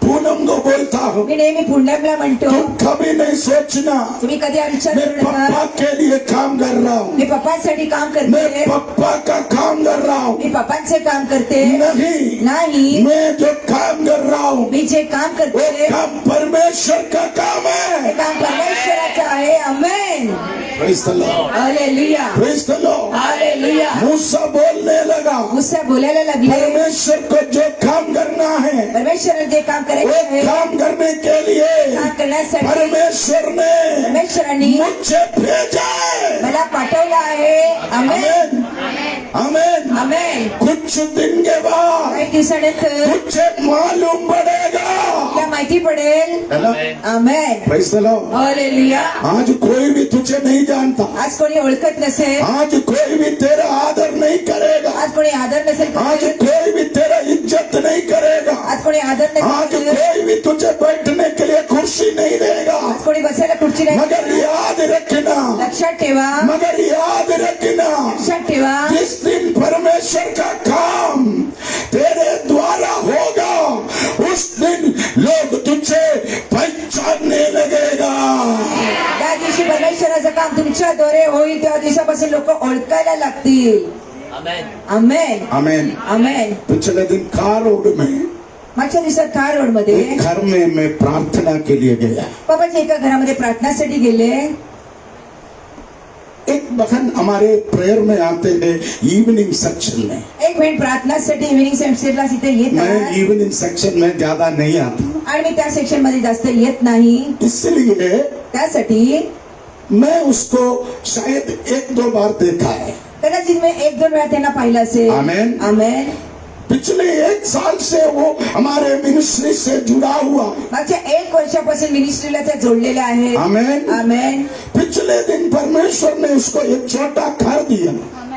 पूनम को बोलता हूँ। मी नेहमी पुण्यमला म्हणतो. तुम कभी नहीं सोचना तुम्ही कधी हा विचार मैं करू पप्पा नका के लिए काम कर रहा हूँ, मी पप्पांसाठी काम मैं करते, पप्पा का काम कर रहा हूँ, मी पप्पांचे काम करते. नहीं, नाही, मैं जो काम कर रहा हूँ मी जे काम वो करते काम परमेश्वर का काम ते है। काम परमेश्वराचं आहे. Amen. Praise the Lord, hallelujah, praise the Lord. Hallelujah. Musa बोलने लगा, मुसा बोलायला लागले, परमेश्वर को जो काम करना है परमेश्वराला जे काम वो करायचं आहे काम करने के लिए काम करण्यासाठी परमेश्वर ने परमेश्वराने मुझे भेजा है। मला पाठवलं आहे. Amen, amen, amen. आमेन. कुछ दिन के बाद काही दिवसानंतर तुझे मालूम पड़ेगा, तुला माहिती पडेल. है ना? Amen. Praise the Lord. Hallelujah. आज कोई भी तुझे नहीं जानता, आज कोणी ओळखत नसेल, आज कोई भी तेरा आदर नहीं करेगा, आज कोणी आदर नसेल आज करत, कोई भी तेरा इज्जत नहीं करेगा, आज कोणी आदर आज नसेल करत, कोई भी तुझे बैठने के लिए कुर्सी नहीं देगा, आज कोणी बसायला खुर्ची नाही. मगर याद रखना, लक्षात ठेवा, मगर याद रखना, लक्षात ठेवा, जिस दिन परमेश्वर का काम तेरे द्वारा होगा उस दिन लोग तुझे पहचानने लगेगा। त्या दिवशी परमेश्वराचं काम तुमच्याद्वारे होईल, त्या दिवसापासून लोक ओळखायला लागतील. आमेन। Amen, amen. आमेन. पिछले दिन कार रोड में मागच्या दिवसात कार रोड मध्ये एक घर में मैं प्रार्थना के लिए गया, बाबाजी एका घरामध्ये प्रार्थनासाठी गेले. एक बहन हमारे प्रेयर में आते हैं इवनिंग सेक्शन में, एक बहीण प्रार्थनासाठी इव्हिनिंग सेक्शनला तिथे मैं येतात इवनिंग सेक्शन में ज्यादा नहीं आता, आणि मी त्या सेक्शन मध्ये जास्त येत नाही. इसलिए त्यासाठी मैं उसको शायद एक दो बार देखा है। कदाचित मी एक दोन वेळा त्यांना पाहिलं असेल. आमेन. आमेन. पिछले एक साल से वो हमारे मिनिस्ट्री से जुड़ा हुआ, मागच्या 1 वर्षापासून मिनिस्ट्रीला त्या जोडलेल्या आहेत. आमेन। आमेन. पिछले दिन परमेश्वर ने उसको एक छोटा घर दिया,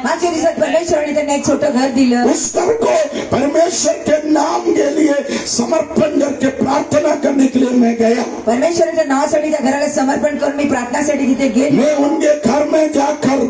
मागच्या दिवसात परमेश्वराने त्यांना एक छोटं घर दिलं. उस घर को परमेश्वर के नाम के लिए समर्पण करके प्रार्थना करने के लिए मैं गया। परमेश्वराच्या नावासाठी त्या घराला समर्पण करून मी प्रार्थनासाठी तिथे गेलो मैं उनके घर में जाकर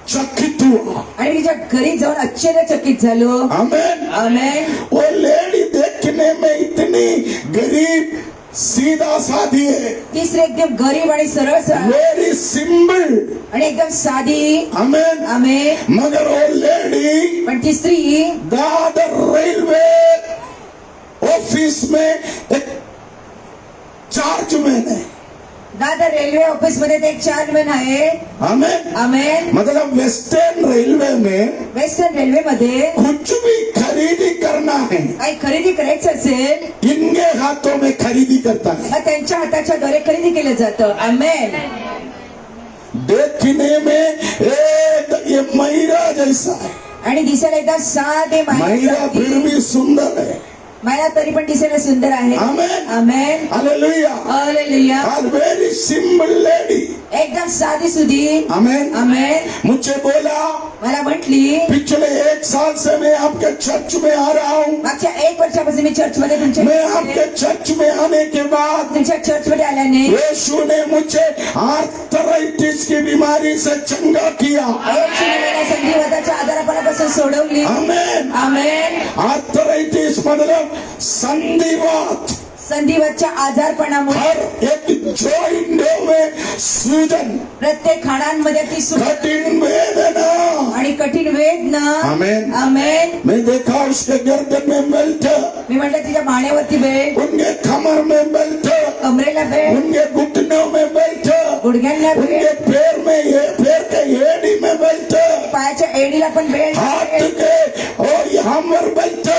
चकित हुआ। आणि तिच्या घरी जाऊन आश्चर्यचकित झालो. आमेन। आमेन. वो लेडी देखने में इतनी गरीब सीधा साधी है, तिसरी एकदम गरीब आणि सरळ वेरी सिंपल, आणि एकदम साधी. आमेन। आमेन. मगर वो लेडी पण ती स्त्री दादर रेलवे ऑफिस में एक चार्जमैन है। दादर रेल्वे ऑफिस मध्ये ते एक चार्जमॅन आहे. आमेन। आमेन. मतलब वेस्टर्न रेलवे में वेस्टर्न रेल्वे मध्ये कुछ भी खरीदी करना है काही खरेदी करायचं असेल इनके हाथों में खरीदी करता है। मग त्यांच्या हाताच्या द्वारे खरेदी केलं जातं. आमेन. देखने में एक ये महिला जैसा है, आणि दिसायला एकदम साधे महिला फिर भी सुंदर है। महिला तरी पण दिसायला सुंदर आहे. आमेन। आमेन. हालेलुया। हालेलुया. और वेरी सिंपल लेडी, एकदम साधी सुधी. आमेन। आमेन. मुझे बोला मला म्हटली पिछले एक साल से मैं आपके चर्च में आ रहा हूँ। मागच्या 1 वर्षापासून मी चर्च मध्ये मैं आपके चर्च में आने के बाद तुमच्या चर्च मध्ये आल्याने यीशु ने मुझे आर्थराइटिस की बीमारी से चंगा किया। येशूने मला संधिवाताच्या आजारापणापासून सोडवली। आमेन। आमेन। आर्थराइटिस मतलब संधिवात, संधिवातच्या आजारपणामुळे हर एक जॉइंट में सूजन, प्रत्येक हाडांमध्ये ती कठिन वेदना। आणि कठीण वेदना। आमेन। आमेन। मैं देखा उसके गर्दन में बेल्ट, मी म्हटलं तिच्या मानेवरती बेल्ट, उनके कमर में बेल्ट, कमरेला बेल्ट, उनके घुटनों में बेल्ट, गुडघ्यांना उनके बेल्ट, पैर में ये पैर के एड़ी में बेल्ट, पायाच्या एडीला पण बेल्ट हाथ के और यहाँ पर बेल्ट।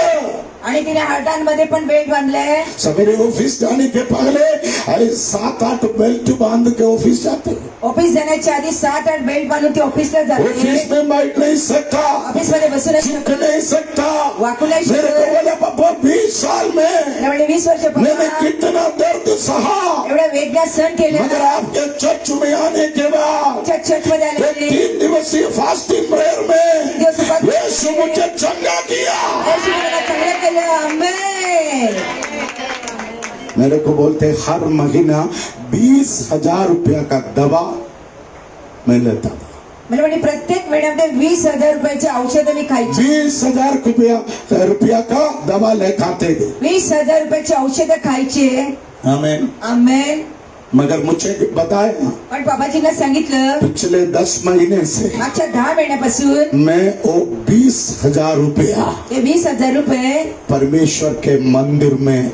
आणि तिने हाडांमध्ये पण बेल्ट बांधले। सवेरे ऑफिस जाने के पहले 7-8 बेल्ट बांध के ऑफिस जाते। ऑफिस जाण्याच्या आधी 7-8 बेल्ट बांधून ती ऑफिसला जाते। ऑफिस में बैठ नहीं सकता, ऑफिस मध्ये बसू नाही झुक शकत, नहीं सकता। वाकू नाही मेरे को शकत। बोला पापा 20 साल में मला म्हणे 20 मैंने वर्षापासून कितना दर्द सहा, एवढ्या वेदना सहन केल्या। मगर आपके चर्च में आने के बाद चर्च मध्ये एक आले 3 दिवसीय फास्टिंग प्रेयर में दिवस उपास यीशु मुझे चंगा किया। येशूने मला चांगलं केलं। आमेन। मेरे को बोलते हर महीना 20,000 रुपया का दवा मैं लेता था। मला म्हणे प्रत्येक महिन्यामध्ये 20,000 रुपयाची औषधं मी खायची। 20,000 रुपया का दवा ले खाते थे। 20,000 रुपयाची औषधं खायची। आमेन। आमेन। मगर मुझे बताया पण बाबाजींना सांगितलं पिछले 10 महीने से मागच्या 10 महिन्यापासून मैं वो 20,000 रुपया ते 20,000 रुपये परमेश्वर के मंदिर में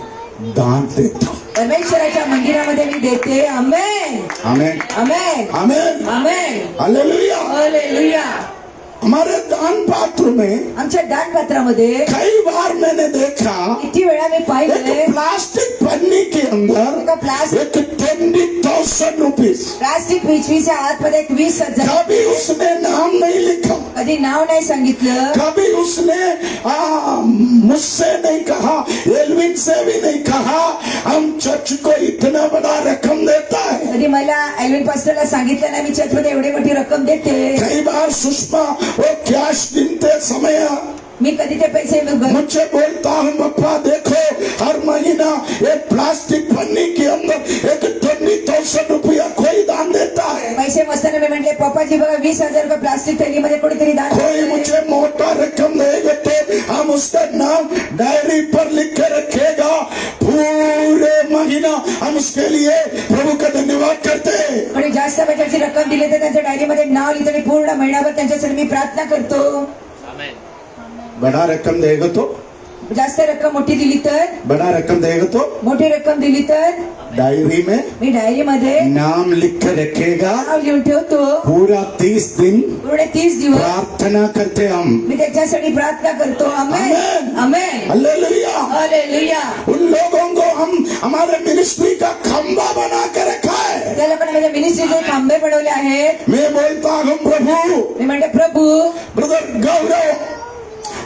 दान देता। परमेश्वराच्या मंदिरामध्ये मी देते। आमेन। Amen. Amen. Amen. Amen. Hallelujah. Hallelujah. हमारे दान पात्र में आमच्या दानपत्रामध्ये कई बार मैंने देखा किती वेळा मी पाहिले एक प्लास्टिक पन्नी के अंदर एका प्लास्टिक एक 20,000 रुपीज, प्लास्टिक पिशवीच्या आतमध्ये एक 20,000, कभी उसने नाम नहीं लिखा, कधी नाव नाही सांगितलं, कभी उसने मुझसे नहीं कहा, एल्विन से भी नहीं कहा हम चर्च को इतना बड़ा रकम देता है। कधी मला एल्विन पास्टरला सांगितलं नाही मी चर्चमध्ये एवढी मोठी रक्कम देते। कई बार सुषमा वो कैश गिनते समय मी कधी ते पैसे मुझे बोलता हूँ पप्पा देखो हर महीना एक प्लास्टिक पन्नी के अंदर एक 20,000 रुपया कोई दान देता है। पैसे मस्ताना मी म्हटले पप्पाजी बघा 20,000 रुपये प्लास्टिक थैलीमध्ये कोणीतरी दान कोई मुझे मोटा रकम देगा तो हम उसका नाम डायरी पर लिख के रखेगा, पूरे महीना हम उसके लिए प्रभु का धन्यवाद करते हैं। आणि जास्त पैशाची रक्कम दिली तर त्यांच्या डायरीमध्ये नाव लिहितो आणि पूर्ण महिनाभर त्यांच्यासाठी मी प्रार्थना करतो। बड़ा रकम देगा तो, जास्त रक्कम मोठी दिली तर, बड़ा रकम देगा तो मोठी रक्कम दिली तर डायरी में मी डायरीमध्ये नाम लिख के रखेगा। नाव लिहून ठेवतो। पूरा 30 दिन पूर्ण 30 दिवस प्रार्थना करते हम। मी त्याच्यासाठी प्रार्थना करतो। आमेन। आमेन। हालेलुया। हालेलुया। उन लोगों को हम हमारे मिनिस्ट्री का खंबा बना के रखा है। त्या लोकांना माझ्या मिनिस्ट्रीचे खांबे बनवले आहेत। मैं बोलता हूँ प्रभु, मी म्हणते प्रभू ब्रदर गौरव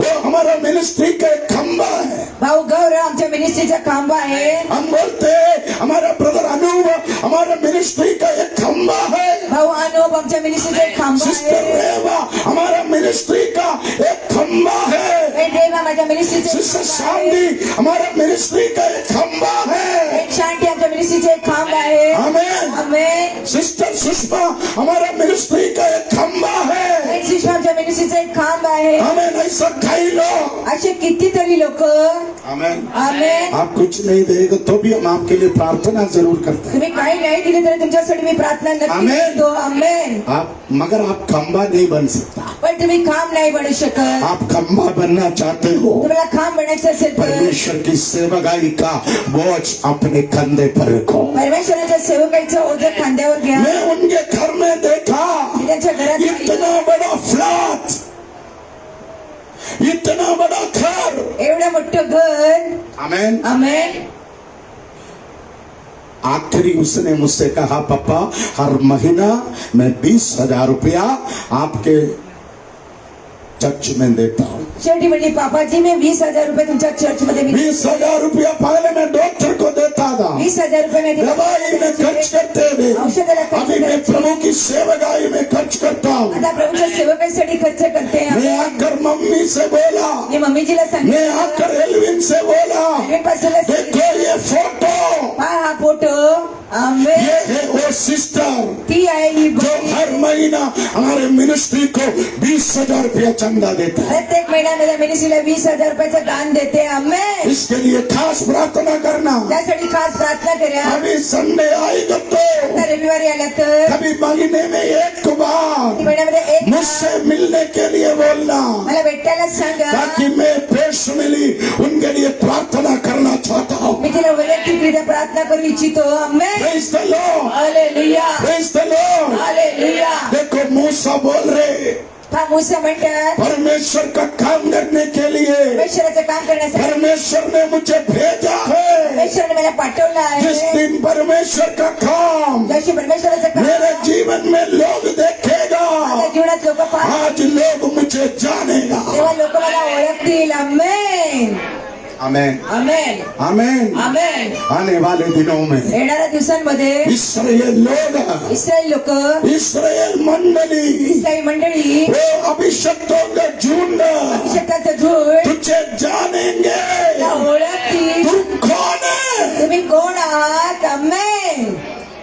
वो हमारा मिनिस्ट्री का एक खंबा है। भाऊ गौरव आमच्या मिनिस्ट्रीचा खांबा आहे। हम बोलते हैं हमारा ब्रदर अनूप हमारा मिनिस्ट्री का एक खंबा है। भाऊ अनूप आमच्या मिनिस्ट्रीचा एक खांबा सिस्टर आहे। रेवा हमारा मिनिस्ट्री का एक खंबा है। एक देवा माझ्या मिनिस्ट्रीचा एक सिस्टर खांबा आहे। शांति हमारा मिनिस्ट्री का एक खंबा है। एक शांती आमच्या मिनिस्ट्रीचा एक खांब आहे। आमेन। आमेन। सिस्टर सुषमा हमारा मिनिस्ट्री का एक खंबा है। एक शिष्य आमच्या मिनिस्ट्रीचा एक खांब आहे। आमेन। ऐसा कई लोग, असे कितीतरी लोक। आमेन। आमेन। आप कुछ नहीं देगा तो भी हम आपके लिए प्रार्थना जरूर करते हैं। तुम्ही काही नाही दिले तरी तुमच्यासाठी मी प्रार्थना नक्की आमेन। करतो। आमेन। मगर आप खंबा नहीं बन सकता। पण तुम्ही खांब नाही बनू शकत। आप खंबा बनना चाहते हो, तुम्हाला खांब बनायचं असेल तर परमेश्वर की सेवकाई का बोझ अपने कंधे पर रखो। परमेश्वराच्या सेवकाईचं ओझं खांद्यावर घ्या। मैं उनके घर में देखा मी त्यांच्या घरात पाहिलं. इतना बड़ा फ्लैट, इतना बड़ा घर। एवढं मोठं घर। आमेन। आमेन। आखिरी उसने मुझसे कहा पापा हर महीना मैं 20,000 रुपया आपके चर्च में देता हूँ। शेवटी म्हणली पापाजी मी 20,000 रुपये तुमच्या चर्च मध्ये मी 20,000 रुपया पहले मैं डॉक्टर को देता था, 20,000 रुपये मैं दवाई में खर्च करते थे, औषधाला खर्च अभी मैं करायचे. प्रभु की सेवकाई में खर्च करता हूँ। आता प्रभूच्या सेवकांसाठी खर्च करते हैं. मैं आकर मम्मी से बोला, मी मम्मीजीला मैं सांगितलं, आकर एल्विन से बोला, मी पासूनच देखो ये फोटो, पहा हा फोटो आंबे ये है वो सिस्टर ती आहे ही जो बहीण. हर महीना हमारे मिनिस्ट्री को 20,000 रुपया चंदा देता है। प्रत्येक महिन्यामध्ये मिनिस्ट्रीला 20,000 रुपयाचं दान देते आंबे. इसके लिए खास प्रार्थना करना। त्यासाठी खास प्रार्थना करा. अभी संडे आएगा तो आता रविवारी आला तर कभी महीने में एक बार महिन्यामध्ये एक मुझसे मिलने के लिए बोलना, मला भेटायला सांगा. ताकि मैं पर्सनली उनके लिए प्रार्थना करना चाहता हूँ। मी तिला वैयक्तिकरित्या प्रार्थना करू इच्छितो आंबे. Praise the Lord, hallelujah, praise the Lord। Hallelujah. देखो मूसा बोल रहे, हा मूसा म्हणतात परमेश्वर का काम करने के लिए परमेश्वराचं काम करण्यासाठी परमेश्वर ने मुझे भेजा है। परमेश्वराने मला पाठवलं जिस आहे. दिन परमेश्वर का काम जशी परमेश्वराचं काम मेरे जीवन में लोग देखेगा, माझ्या जीवनात लोक पाहतात आज लोग मुझे जानेगा। तेव्हा लोक मला ओळखतील. आमेन, आमेन, आमेन, आमेन। आमेन. आने वाले दिनों में येणाऱ्या दिवसांमध्ये इस्राएल लोग, इस्रायल लोक, इस्राएल मंडली, इस्रायल मंडळी वो अभिषक्तों का झुंड अभिषेकाचं झुंड तुझे जानेंगे। तुला ओळखतील. तुम कौन है? तुम्ही कोण आहात? आमेन,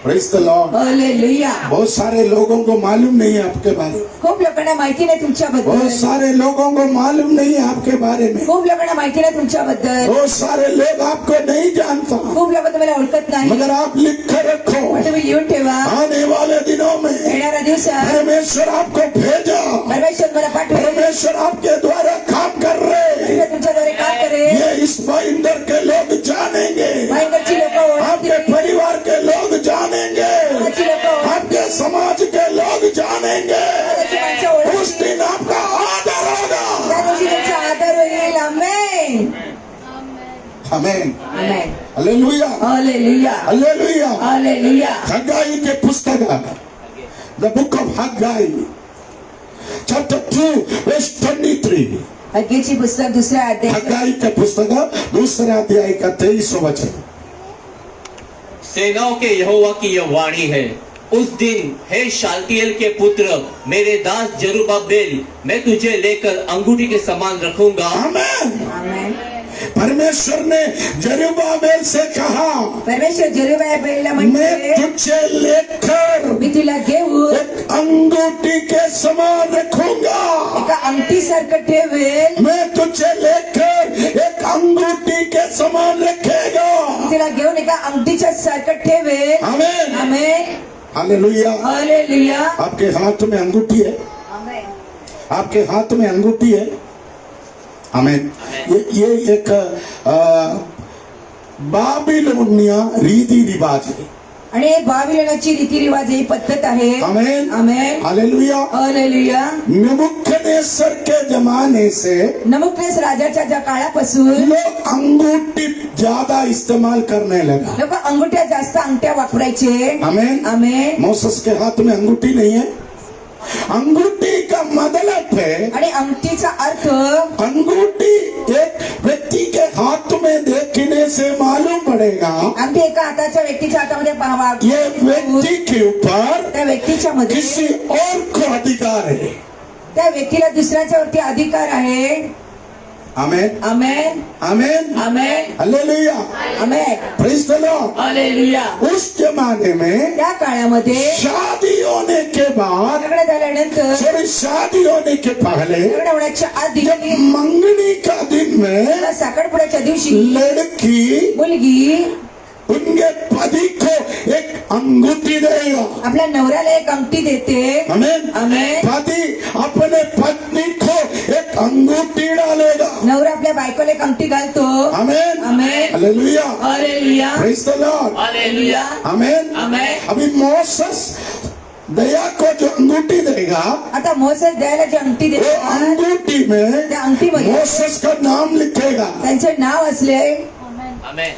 Praise the Lord। हालेलुया. बहुत सारे लोगों को मालूम नहीं है आपके बारे में, खूप लोकांना माहिती नाही बहुत तुमच्याबद्दल. सारे लोगों को मालूम नहीं है आपके बारे में, खूप लोकांना माहिती नाही तुमच्याबद्दल. बहुत सारे लोग आपको नहीं जानता, खूप लोक तुम्हाला ओळखत नाही. मगर आप लिख कर रखो, पण तुम्ही लिहून ठेवा. आने वाले दिनों में येणाऱ्या दिवसात परमेश्वर आपको भेजा, परमेश्वर मला पाठवेल. परमेश्वर आपके द्वारा काम कर रहे। परमेश्वर तुमच्याद्वारे काम करेल. ये इस भाईंदर के लोग जानेंगे, भाईंदरची लोक आपके ओळखतील. परिवार के लोग जानेंगे, समाजाची लोक ओळखतील. आपके समाज के लोग जानेंगे। समाजाची माणसं ओळखतील. उस दिन आपका आदर होगा। त्या दिवशी तुमचा आदर होईल. Amen, amen, amen, hallelujah, hallelujah, hallelujah. Hallelujah. Haggai के पुस्तक, the book of Haggai, chapter 2 verse 23। हग्गीची पुस्तक दुसऱ्या अध्याय हग्गाई के पुस्तक दूसरे अध्याय का 23वां वचन। सेनाओं के यहोवा की यह वाणी है, उस दिन हे शालतिएल के पुत्र मेरे दास जरुब्बाबेल, मैं तुझे लेकर अंगूठी के समान रखूंगा। आमेन। आमेन. परमेश्वर ने जरुब्बाबेल से कहा, परमेश्वर जरुब्बाबेलला मैं म्हणते तुझे लेकर मी तुला घेऊन एक अंगूठी के समान रखूंगा। एका अंगठीसारखं ठेवेल. मैं तुझे लेकर एक अंगूठी के समान रखेगा। मी तुला घेऊन एका अंगठीच्या सारखं ठेवेल. आमेन, आमेन, हालेलुया। हालेलुया. आपके हाथ में अंगूठी है, आमेन. आपके हाथ में अंगूठी है। आमेन। ये एक बाबिलोनिया रीति रिवाज है। आणि बाबिलोनाची रीतिरिवाज ही पद्धत आहे. Amen, amen, hallelujah. हालेलुया. नबूकदनेस्सर के जमाने से नबूकदनेस्सर राजाच्या ज्या काळापासून लोग अंगूठी ज्यादा इस्तेमाल करने लगा। लोक अंगुठ्या जास्त अंगठ्या वापरायचे. आमेन। आमेन. मोसेस के हाथ में अंगूठी नहीं है। अंगूठी का मतलब है, आणि अंगठीचा अर्थ अंगूठी एक व्यक्ति के हाथ में देखने से मालूम पड़ेगा अंगठी एका हाताच्या व्यक्तीच्या हातामध्ये पाहावा. ये व्यक्ति के ऊपर त्या व्यक्तीच्या मध्ये किसी और को अधिकार है। त्या व्यक्तीला दुसऱ्याच्या वरती अधिकार आहे. Amen, amen, amen, amen, hallelujah, amen, praise the Lord. Hallelujah. उस जमाने में त्या काळामध्ये शादी होने के बाद, लग्न झाल्यानंतर सॉरी शादी होने के पहले, लग्न होण्याच्या आधी जब मंगनी का दिन में किंवा साखरपुड्याच्या दिवशी लड़की मुलगी उनके पति को एक अंगूठी देगा। आपल्या नवऱ्याला एक अंगठी देते. आमेन, आमेन. पति अपने पत्नी को एक अंगूठी डालेगा। नवरा आपल्या बायकोला एक अंगठी घालतो. Amen, amen, hallelujah, hallelujah, praise the Lord, hallelujah. Amen. Amen. अभी मोसेस दया को जो अंगूठी देगा, आता मोसेस द्यायला जी अंगठी वो देतात अंगूठी में त्या अंगठीमध्ये मोसेस का नाम लिखेगा। त्यांचे नाव असले. आमेन।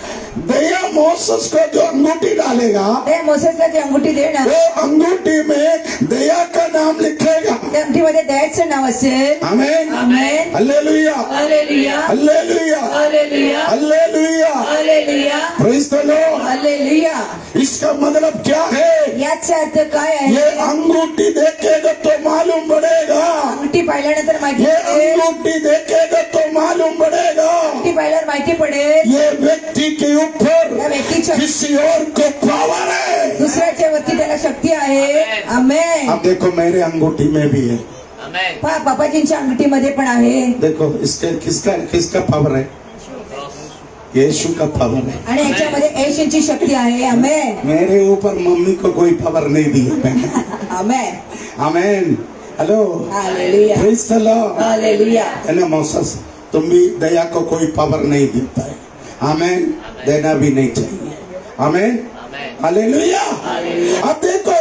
दया मोसेस को जो अंगूठी डालेगा, त्या मोसेसला जी अंगुठी देणार वो अंगूठी में दया का नाम लिखेगा। त्या अंगठीमध्ये दयाचं नाव असेल. Amen, amen. Hallelujah, hallelujah. Hallelujah, hallelujah. Hallelujah, hallelujah. Praise the Lord. Hallelujah. इसका मतलब क्या है? याचा अर्थ काय ये आहे? अंगूठी देखेगा तो मालूम पड़ेगा, अंगठी पाहिल्यानंतर माहिती ये पडेल. अंगूठी देखेगा तो मालूम पड़ेगा, अंगठी पाहिल्यावर माहिती पडेल ये व्यक्ति के ऊपर त्या व्यक्तीच्या किसी और को पावर है। दुसऱ्याच्या वरती त्याला शक्ती आहे. आमेन. अब देखो मेरे अंगूठी में भी है, आमेन। पहा बापाजींच्या अंगठीमध्ये पण आहे. देखो इसके किसका किसका पावर है? यीशु का पावर है। आणि याच्यामध्ये येशूची शक्ती आहे. आमेन. मेरे ऊपर मम्मी को कोई पावर नहीं दी है। Amen. Amen, hello, hallelujah. Praise the Lord. Hallelujah. है ना मोसेस, तुम भी दया को कोई पावर नहीं देता है। आमेन, देना भी नहीं चाहिए। आमेन, आमेन। हालेलुया। अब देखो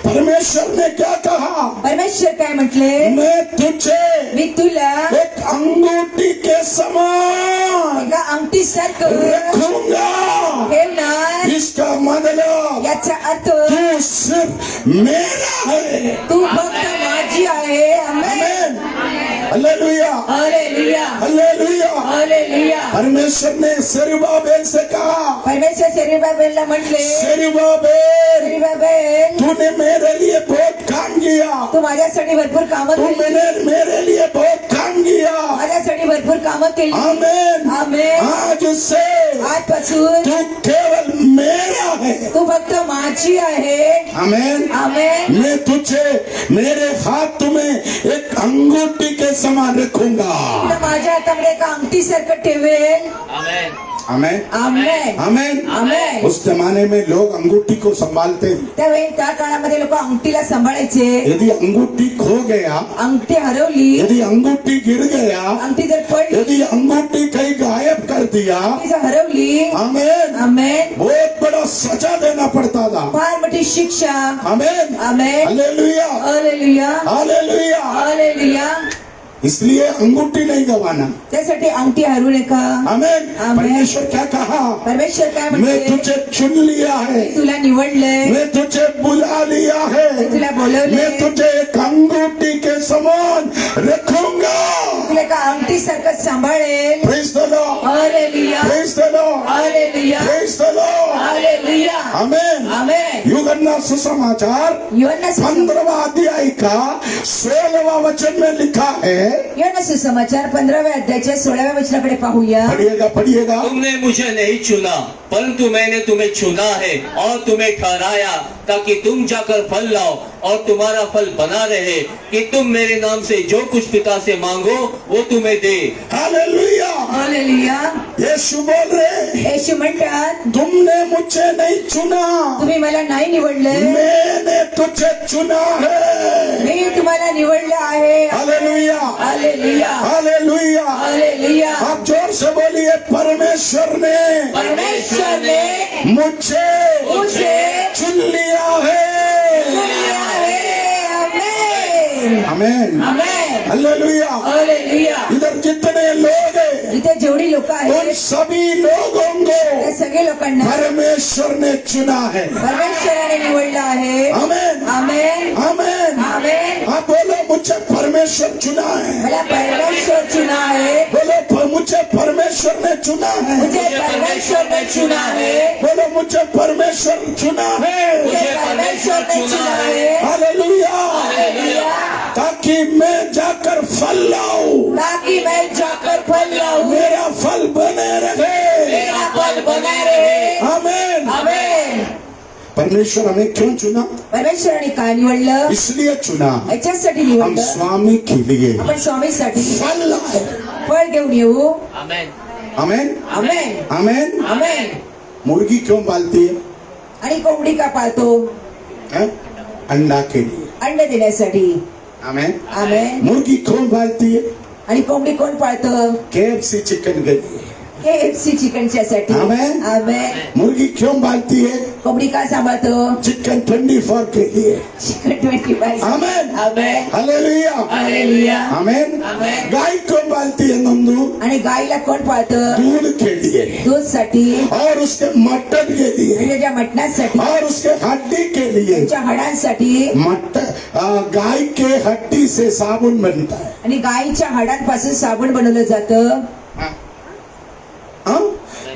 परमेश्वर ने क्या कहा? परमेश्वर काय म्हटले? मैं तुझे मी तुला एक अंगूठी के समान एका अंगठी सारखं रखूंगा। ठेवणार. इसका मतलब याचा अर्थ तू सिर्फ मेरा है। तू फक्त माझी आहे. Amen. Hallelujah, hallelujah. Hallelujah. Hallelujah. परमेश्वर ने सेरुबाबेल से कहा, परमेश्वर सेरुबाबेलला म्हटले, सेरुबाबेल सेरुबाबेल तूने मेरे लिए बहुत काम किया, तू माझ्यासाठी भरपूर कामं केली. तूने मेरे लिए बहुत काम किया। माझ्यासाठी भरपूर कामं केली. आमेन। आमेन. आज से आजपासून तू केवल मेरा है। तू फक्त माझी आहे. आमेन। आमेन. मैं तुझे मेरे हाथ में एक अंगूठी के समान रखूंगा। तुला माझ्या हातामध्ये एका अंगठी सारखं ठेवेल. आमेन। Amen, amen. आमेन। आमेन. उस जमाने में लोग अंगूठी को संभालते थे। त्यावेळी त्या काळामध्ये लोक अंगठीला सांभाळायचे. यदि अंगूठी खो गया, अंगठी हरवली, यदि अंगूठी गिर गया, अंगठी जर पडली, यदि अंगूठी कहीं गायब कर दिया, अंगठी जर हरवली, आमेन, आमेन, बहुत बड़ा सजा देना पड़ता था। फार मोठी शिक्षा. Amen, amen. Hallelujah, hallelujah. Hallelujah. Hallelujah. इसलिए अंगूठी नहीं गवाना। त्यासाठी अंगठी हरवू नका. आमेन। आमेन. परमेश्वर क्या कहा? परमेश्वर काय मैं म्हणते? तुझे चुन लिया है, मी तुला निवडलंय. मैं तुझे बुला लिया मी है, तुला बोलवलंय. मैं तुझे एक अंगूठी के समान रखूंगा। तुला एका अंगठी सारखं सांभाळेल. Praise the Lord, hallelujah. Praise the Lord, hallelujah. Praise the Lord. Hallelujah. Amen. Amen. Yuhanna सुसमाचार योहाना 15वां अध्याय का 16वां वचन में लिखा है, योहाना सुसमाचार 15व्या अध्यायाच्या 16व्या वचनाकडे पाहूया. पढ़िएगा, पढ़िएगा। तुमने मुझे नहीं चुना, परंतु मैंने तुम्हें चुना है और तुम्हें ठहराया ताकि तुम जाकर फल लाओ और तुम्हारा फल बना रहे, कि तुम मेरे नाम से जो कुछ पिता से मांगो वो तुम्हें दे। हालेलुया। हालेलुया. यीशु बोल रहे, येशू म्हणतात, तुमने मुझे नहीं चुना, तुम्ही मला नाही निवडलं, मैंने तुझे चुना है। मी तुम्हाला निवडलं आहे. Hallelujah, hallelujah. हालेलुया। हालेलुया. आप जोर से बोलिए, परमेश्वर ने परमेश्वर ने मुझे चुन लिया है। चुनलं आहे. Amen. Amen, amen. Hallelujah. Hallelujah. इधर जितने लोग हैं, इथे जेवढी लोक उन आहेत सभी लोगों त्या को सगळे लोकांना परमेश्वर ने चुना है। परमेश्वराने निवडलं आहे. Amen, amen. आमेन। आमेन. आप बोलो, मुझे परमेश्वर चुना है। मला परमेश्वर चुना आहे. बोलो, मुझे परमेश्वर ने चुना है। मुझे परमेश्वर ने चुना है. बोलो, मुझे परमेश्वर चुना है। मुझे परमेश्वर ने चुना है. हालेलुया। हालेलुया. ताकि मैं जाकर फल लाऊं, ताकि मैं जाकर फल लाऊं, मेरा फल बने रहे। मेरा फल बना रहे. आमेन। आमेन. परमेश्वर हमें क्यों चुना? परमेश्वराने काय निवडलं? इसलिए चुना याच्यासाठी हम निवडलं स्वामी के लिए आपण स्वामीसाठी फल लाए। फळ घेऊन येऊ. आमेन। Amen, amen. आमेन। आमेन. मुर्गी क्यों पालती है? आणि कोंबडी का पाळतो? हैं? अंडा के लिए। अंडे देण्यासाठी. आमेन। आमेन. मुर्गी कौन पालती है? आणि कोंबडी कोण पाळतं? KFC चिकन गई, KFC चिकनच्या साठी आमेन. आमेन. मुर्गी क्यों पालती है? कोंबडी का सांभाळतो? चिकन 24 के लिए. चिकन 25. आमेन. आमेन. हालेलुया. हालेलुया. आमेन. आमेन. गाय क्यों पालती है नंदू? आणि गाईला कोण पाळतं? दूध के लिए दूध साठी, और उसके मटन के लिए त्याच्या मटणासाठी, और उसके हड्डी के लिए. त्यांच्या हाडांसाठी. गाय के हड्डी से साबुन बनता है. आणि गाईच्या हाडांपासून साबण बनवलं जातं. हाँ?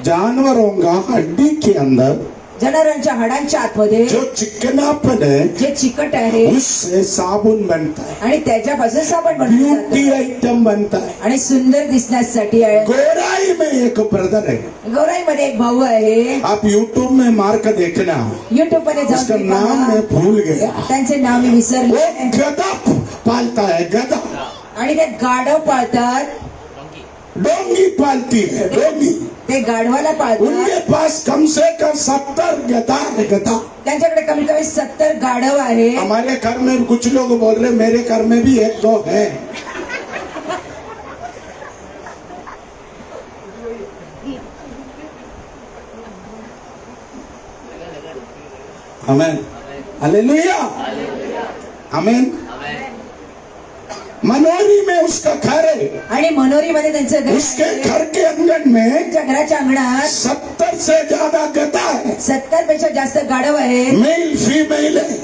जानवरों का हड्डी के अंदर जनावरांच्या हाडांच्या आतमध्ये जो चिकनापन है जे चिकट आहे उससे साबुन बनता है. आणि त्याच्यापासून साबण बनवलं ब्यूटी जातं. आइटम बनता है. आणि सुंदर दिसण्यासाठी आहे. गोराई में एक ब्रदर है. गौराईमध्ये एक भाऊ आहे. आप यूट्यूब में मार्क देखना. युट्यूब मध्ये उसका जाऊन नाम पहा. मैं भूल गया. त्यांचे नाव मी वो विसरले. गधा पालता है. गधा आणि ते गाढव पाळतात. डोंगी पालती है. डोंगी. ते गाढवाला पाळतात. उनके पास कम से कम 70 गधा है. गधा. त्यांच्याकडे कमीत कमी 70 गाढव आहे. हमारे घर में कुछ लोग बोल रहे मेरे घर में भी 1-2 है. आमेन. हालेलुया. आमेन. मनोरी में उसका घर है. आणि मनोरीमध्ये त्यांचं घर उसके आहे. घर के आंगन में त्यांच्या घराच्या अंगणात 70 से ज्यादा गधा है. 70 पेक्षा जास्त गाढव आहे. मेल फीमेल है.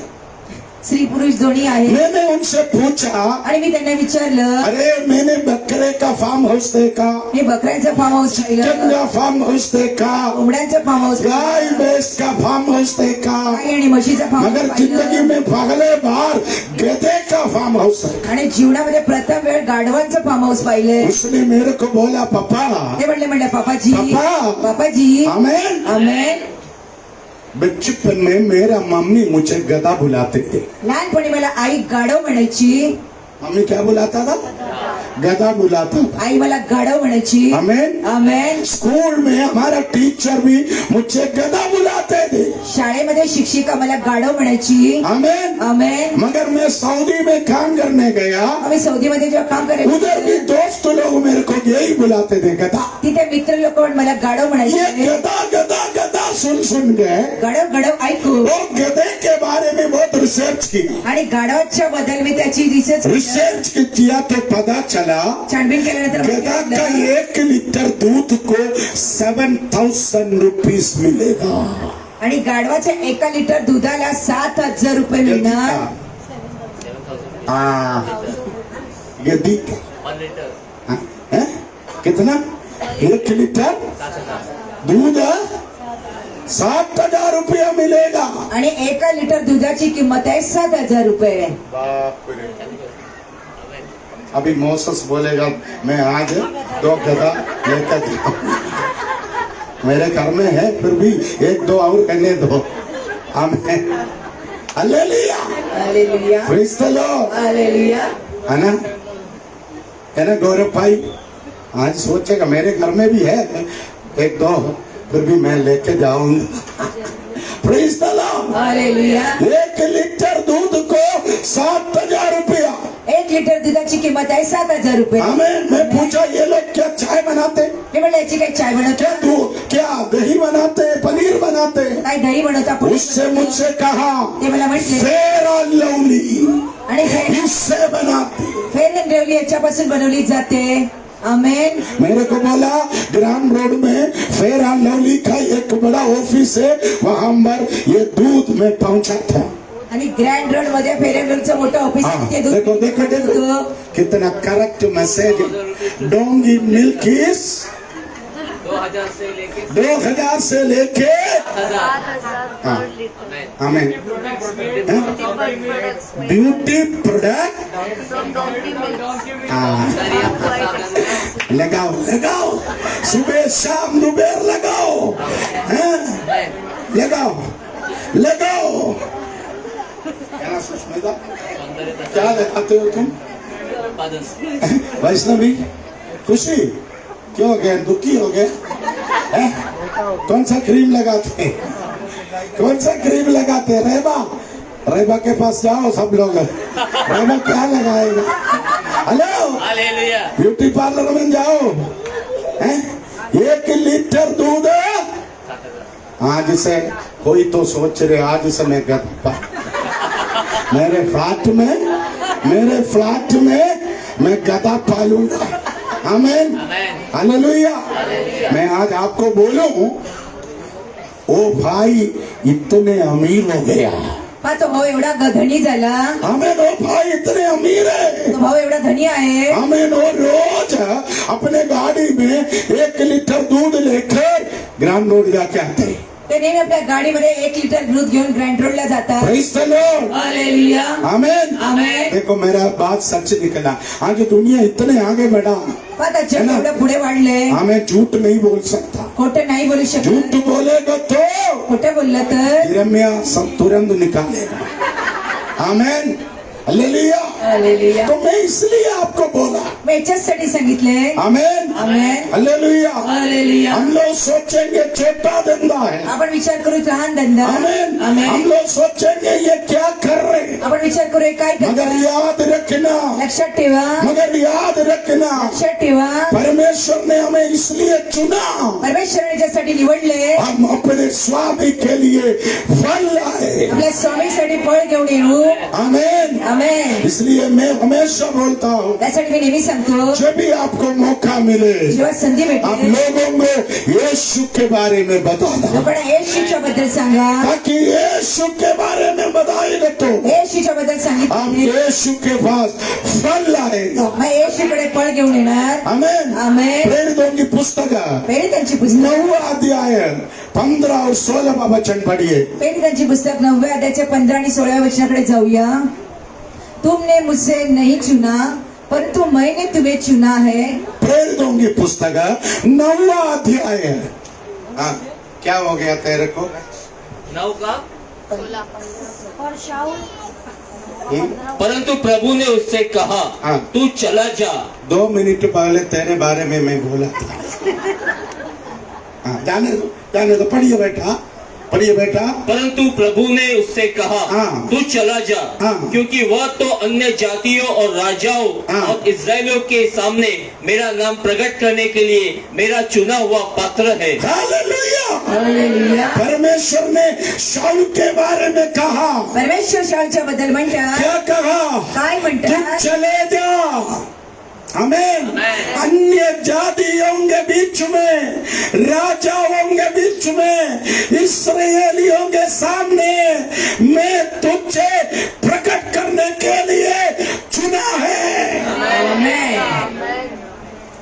स्त्री पुरुष दोन्ही आहे. मैंने उनसे पूछा आणि मी त्यांना विचारलं, अरे मैंने बकरे का फार्म हाउस देखा, मी बकऱ्यांचं फार्म हाऊस चिकन पाहिलं, का फार्म हाउस देखा, कोंबड्यांचं फार्म हाऊस गाय भैंस का फार्म हाउस देखा, गाय आणि म्हशीचं फार्म मगर हाऊस जिंदगी पाहिलं. में पहले बार गधे का फार्म हाउस है. आणि जीवनामध्ये प्रथम वेळ गाढवांचं फार्म हाऊस पाहिले. उसने मेरे को बोला पापा. ते म्हणले पापाजी, पापा. पापाजी, आमेन. आमेन. बचपन में मेरा मम्मी मुझे गधा बुलाते थे. लहानपणी मला आई गाढव म्हणायची. मम्मी क्या बुलाता था? गधा बुलाता था. आई मला गाढव म्हणायची. आमेन. आमेन. स्कूल में हमारा टीचर भी मुझे गधा बुलाते थे. शाळेमध्ये शिक्षिका मला गाढव म्हणायची. आमेन. आमेन. मगर मैं सऊदी में काम करने गया, आम्ही सौदीमध्ये जेव्हा काम उधर भी करायचो दोस्त लोग मेरे को यही बुलाते थे गधा. तिथे मित्र लोक मला गाढव ये म्हणायचे. गधा गधा गधा सुन गए गाढव गाढव ऐकू. और गधे के बारे में बहुत रिसर्च की. आणि गाढवाच्या बद्दल मी त्याची रिसर्च किया तो पता चला छानबीन केल्यानंतर गधा माहिती का पडलं 1 लीटर दूध को 7,000 रुपीस मिलेगा. आणि गाढवाच्या 1 लिटर दुधाला 7,000 रुपये मिळणार. गधी का हाँ, हैं? कितना? 1 लीटर दूध 7,000 रुपया मिलेगा. आणि 1 लिटर दुधाची किंमत आहे 7,000 रुपये. अभी मोसस बोलेगा मैं आज 2 गधा लेकर जाऊं. मेरे घर में है फिर भी 1-2 और कहने दो. आमीन. Hallelujah. Hallelujah. Praise the Lord. Hallelujah. है ना गौरव भाई. आज सोचेगा मेरे घर में भी है 1-2 फिर भी मैं लेके जाऊंगा. Praise the Lord. Hallelujah. 1 litre दूध को 7,000 रुपया. 1 लिटर दुधाची किंमत आहे 7,000 रुपये. आमीन. मैं पूछा ये लोग क्या चाय बनाते, मी म्हणलं याची काही चाय बनवतो, क्या दूध, क्या दही बनाते, पनीर बनाते? काय दही बनवता? उससे मुझसे कहा ते मला म्हटले. फेयर एंड लवली आणि इससे बनाती. फेअर अँड लवली याच्यापासून बनवली जाते. आमेन. मेरे को बोला ग्राम रोड में फेयर एंड लवली का एक बड़ा ऑफिस है, वहां पर ये दूध में पहुंचा था. आणि ग्रँड रोड मध्ये फेअर अँड लवलीचं मोठं ऑफिस आहे. हाँ, तिथे दूध देखो देखो देखो होतं. कितना करेक्ट मैसेज. डोंगी मिल्क इज 2,000 से लेके हाँ, आमीन. ब्यूटी प्रोडक्ट लगाओ लगाओ सुबह शाम दोपहर लगाओ. हैं? लगाओ लगाओ. क्या ना सुष्मिता क्या लगाते हो तुम? वैष्णवी खुशी क्यों हो गए, दुखी हो गए हैं? कौन सा क्रीम लगाते हैं? कौन सा क्रीम लगाते हैं? रेबा के पास जाओ सब लोग. रेबा क्या लगाएगा? Hello hallelujah. ब्यूटी पार्लर में जाओ हैं? 1 आज से कोई तो सोच रहे आज से मैं गधा मेरे फ्लैट में मैं गधा पालूंगा। आमीन हालेलुया। मैं आज आपको बोलूं ओ भाई इतने अमीर हो गया। हा तो भाऊ एवढा धनी झाला, आमीन। ओ भाई इतने अमीर है, तो भाऊ एवढा धनी आहे, आमीन। वो रोज अपने गाड़ी में 1 लीटर दूध लेकर ग्राउंड रोड जाके आते हैं। ते नेहमी आपल्या गाडीमध्ये 1 लिटर दूध घेऊन ग्रँड रोडला जातात। प्रेज द लॉर्ड हालेलुया आमीन आमेन। देखो मेरा बात सच निकला। आज दुनिया इतने आगे बढ़ा, आता जग एवढं पुढे वाढले, हमें झूठ नहीं बोल सकता। खोटं नाही बोलू शकत। झूठ बोलेगा तो खोटं बोललं तर यिर्मयाह सब तुरंत निकालेगा। आमीन हालेलुया। हालेलुया। तो मैं इसलिए आपको बोला, मी याच्यासाठी सांगितले। आमीन आमेन हालेलुया। हालेलुया। हम लोग सोचेंगे छोटा धंधा है, आपण विचार करू लहान धंदा। आमीन। हम आमेन लोग सोचेंगे ये क्या कर रहे हैं, आपण विचार करू हे काय मगर करता। याद रखना, लक्षात ठेवा, मगर याद रखना लक्षात ठेवा, परमेश्वर ने हमें इसलिए चुना, परमेश्वराने ज्यासाठी निवडले हम अपने स्वामी के लिए फल लाए। आपल्या स्वामीसाठी फळ घेऊन येऊ। आमीन। आमेन। इसलिए मैं हमेशा बोलता हूँ त्यासाठी मी नेहमी सांगतो, जब भी आपको मौका मिले जेव्हा संधी आप भेटेल लोगों को यीशु के बारे में बताना, लोकांना येशूच्या बद्दल सांगा। ताकि यीशु के बारे में बताएगा तो येशूच्या बद्दल आप सांगितले यीशु के पास फल लाएगा। मग येशूकडे फळ घेऊन येणार। आमीन। आमेन। प्रेरितों की पुस्तक पहिले त्यांची पुस्तक 9वां अध्याय 15 और 16 वचन पढ़िए। पहिले त्यांची पुस्तक 9व्या अध्यायाच्या 15 आणि 16 वचनाकडे जाऊया। तुमने मुझसे नहीं चुना परंतु मैंने तुम्हें चुना है। प्रेरितों की पुस्तक 9वां अध्याय। हाँ क्या हो गया तेरे को? 9 का। और शाऊल परंतु प्रभु ने उससे कहा हाँ। तू चला जा। 2 मिनट पहले तेरे बारे में मैं बोला था। हाँ, जाने दो पढ़िए बेटा। परंतु प्रभु ने उससे कहा हाँ। तू चला जा, हाँ। क्योंकि वह तो अन्य जातियों और राजाओं हाँ। और इस्राएलियों के सामने मेरा नाम प्रकट करने के लिए मेरा चुना हुआ पात्र है। हालेलुया। हालेलुया। परमेश्वर ने शाऊल के बारे में कहा, परमेश्वर शाऊलच्या बद्दल म्हणतात, क्या कहा? काय तू म्हणतात? चले जा। आमीन। अन्य जातियों के बीच में, राजाओं के बीच में, इस्राएलियों के सामने मैं तुझे प्रकट करने के लिए चुना है। आमेन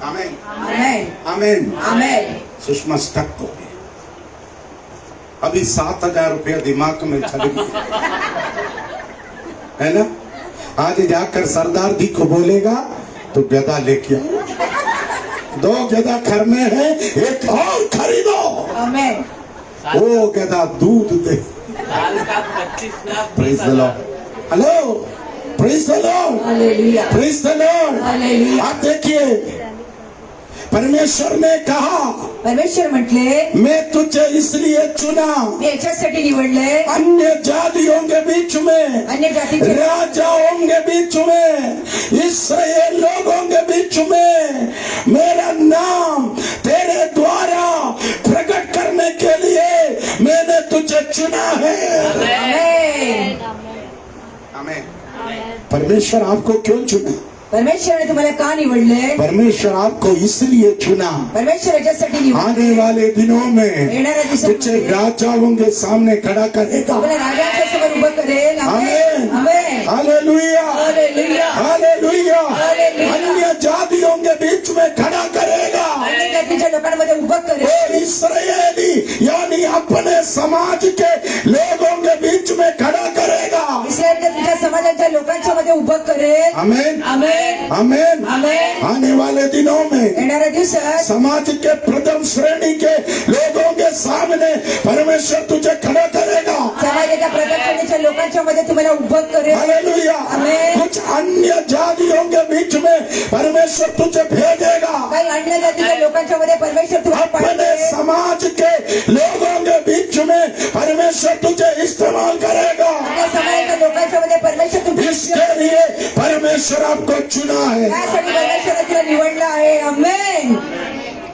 आमीन आमेन आमीन। आमेन। सुषमा स्टक हो गई, अभी 7,000 रुपया दिमाग में चल गया है ना। आज जाकर सरदार जी को बोलेगा तो गधा लेके आओ। 2 गधा घर में है, एक और खरीदो। आमेन। वो गधा दूध दे। साल का 25 lakh praise the Lord. Hello praise the Lord. Hallelujah. Praise the Lord. Hallelujah. आप देखिए परमेश्वर ने कहा, परमेश्वर म्हटले, मैं तुझे इसलिए चुना मी याच्यासाठी निवडले अन्य जातियों के बीच में, अन्य जातीचे, राजाओं के बीच में, इस्राएल लोगों के बीच में मेरा नाम तेरे द्वारा प्रकट करने के लिए मैंने तुझे चुना है। आमेन। आमीन। परमेश्वर आपको क्यों चुना? परमेश्वराने तुम्हाला का निवडले? परमेश्वर आपको इसलिए चुना, परमेश्वर याच्यासाठी निवडले आने वाले दिनों में येणाऱ्या तुझे दिवसामध्ये राजाओं के सामने खड़ा करेगा। तुम्हाला राजाच्या समोर उभं करेल। Amen. Amen. Hallelujah hallelujah. Hallelujah. Hallelujah. अन्य जातियों के बीच में खड़ा करेगा अन्य जातीच्या लोकांमध्ये उभं करेल। और इस्राएली यानी अपने समाज के लोगों के बीच में खड़ा करेगा। इस्रायलच्या तुझ्या समाजाच्या लोकांच्या मध्ये उभं करेल। आमीन आमेन आमीन। आमेन। आने वाले दिनों में येणाऱ्या दिवसात समाज के प्रथम श्रेणी के लोगों के सामने परमेश्वर तुझे खड़ा करेगा। समाजाच्या प्रथम श्रेणीच्या लोकांच्या मध्ये तुम्हाला उभं करेल। हालेलुया। आमेन। कुछ अन्य जातियों के बीच में परमेश्वर तुझे भेजेगा। काही अन्य जातीच्या लोकांच्या मध्ये परमेश्वर तुम्हाला अपने पाठवेल। समाज के लोगों के बीच में परमेश्वर तुझे इस्तेमाल करेगा। आपल्या समाजाच्या लोकांच्या मध्ये परमेश्वर तुम्हाला इसके लिए परमेश्वर आपको चुना है। त्यासाठी परमेश्वर तुला निवडला आहे। आमेन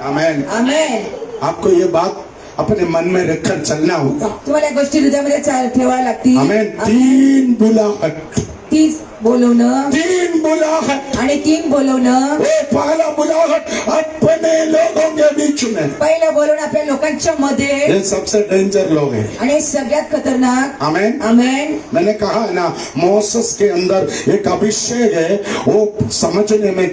आमीन। आमेन। आपको ये बात अपने मन में रखकर चलना होगा। तुम्हाला या गोष्टी हृदयामध्ये ठेवायला लागतील. हमें 3 बुलाहट, 30 बोलवणं 3 बुलाहट। आणि 3 बोलवणं. वो पहला बुलाहट अपने लोगों के बीच में, पहिलं बोलवणं आपल्या लोकांच्या मध्ये ये सबसे डेंजर लोग हैं। आणि सगळ्यात खतरनाक. आमेन। आमेन. मैंने कहा ना, मोसेस के अंदर एक अभिषेक है, वो समझने में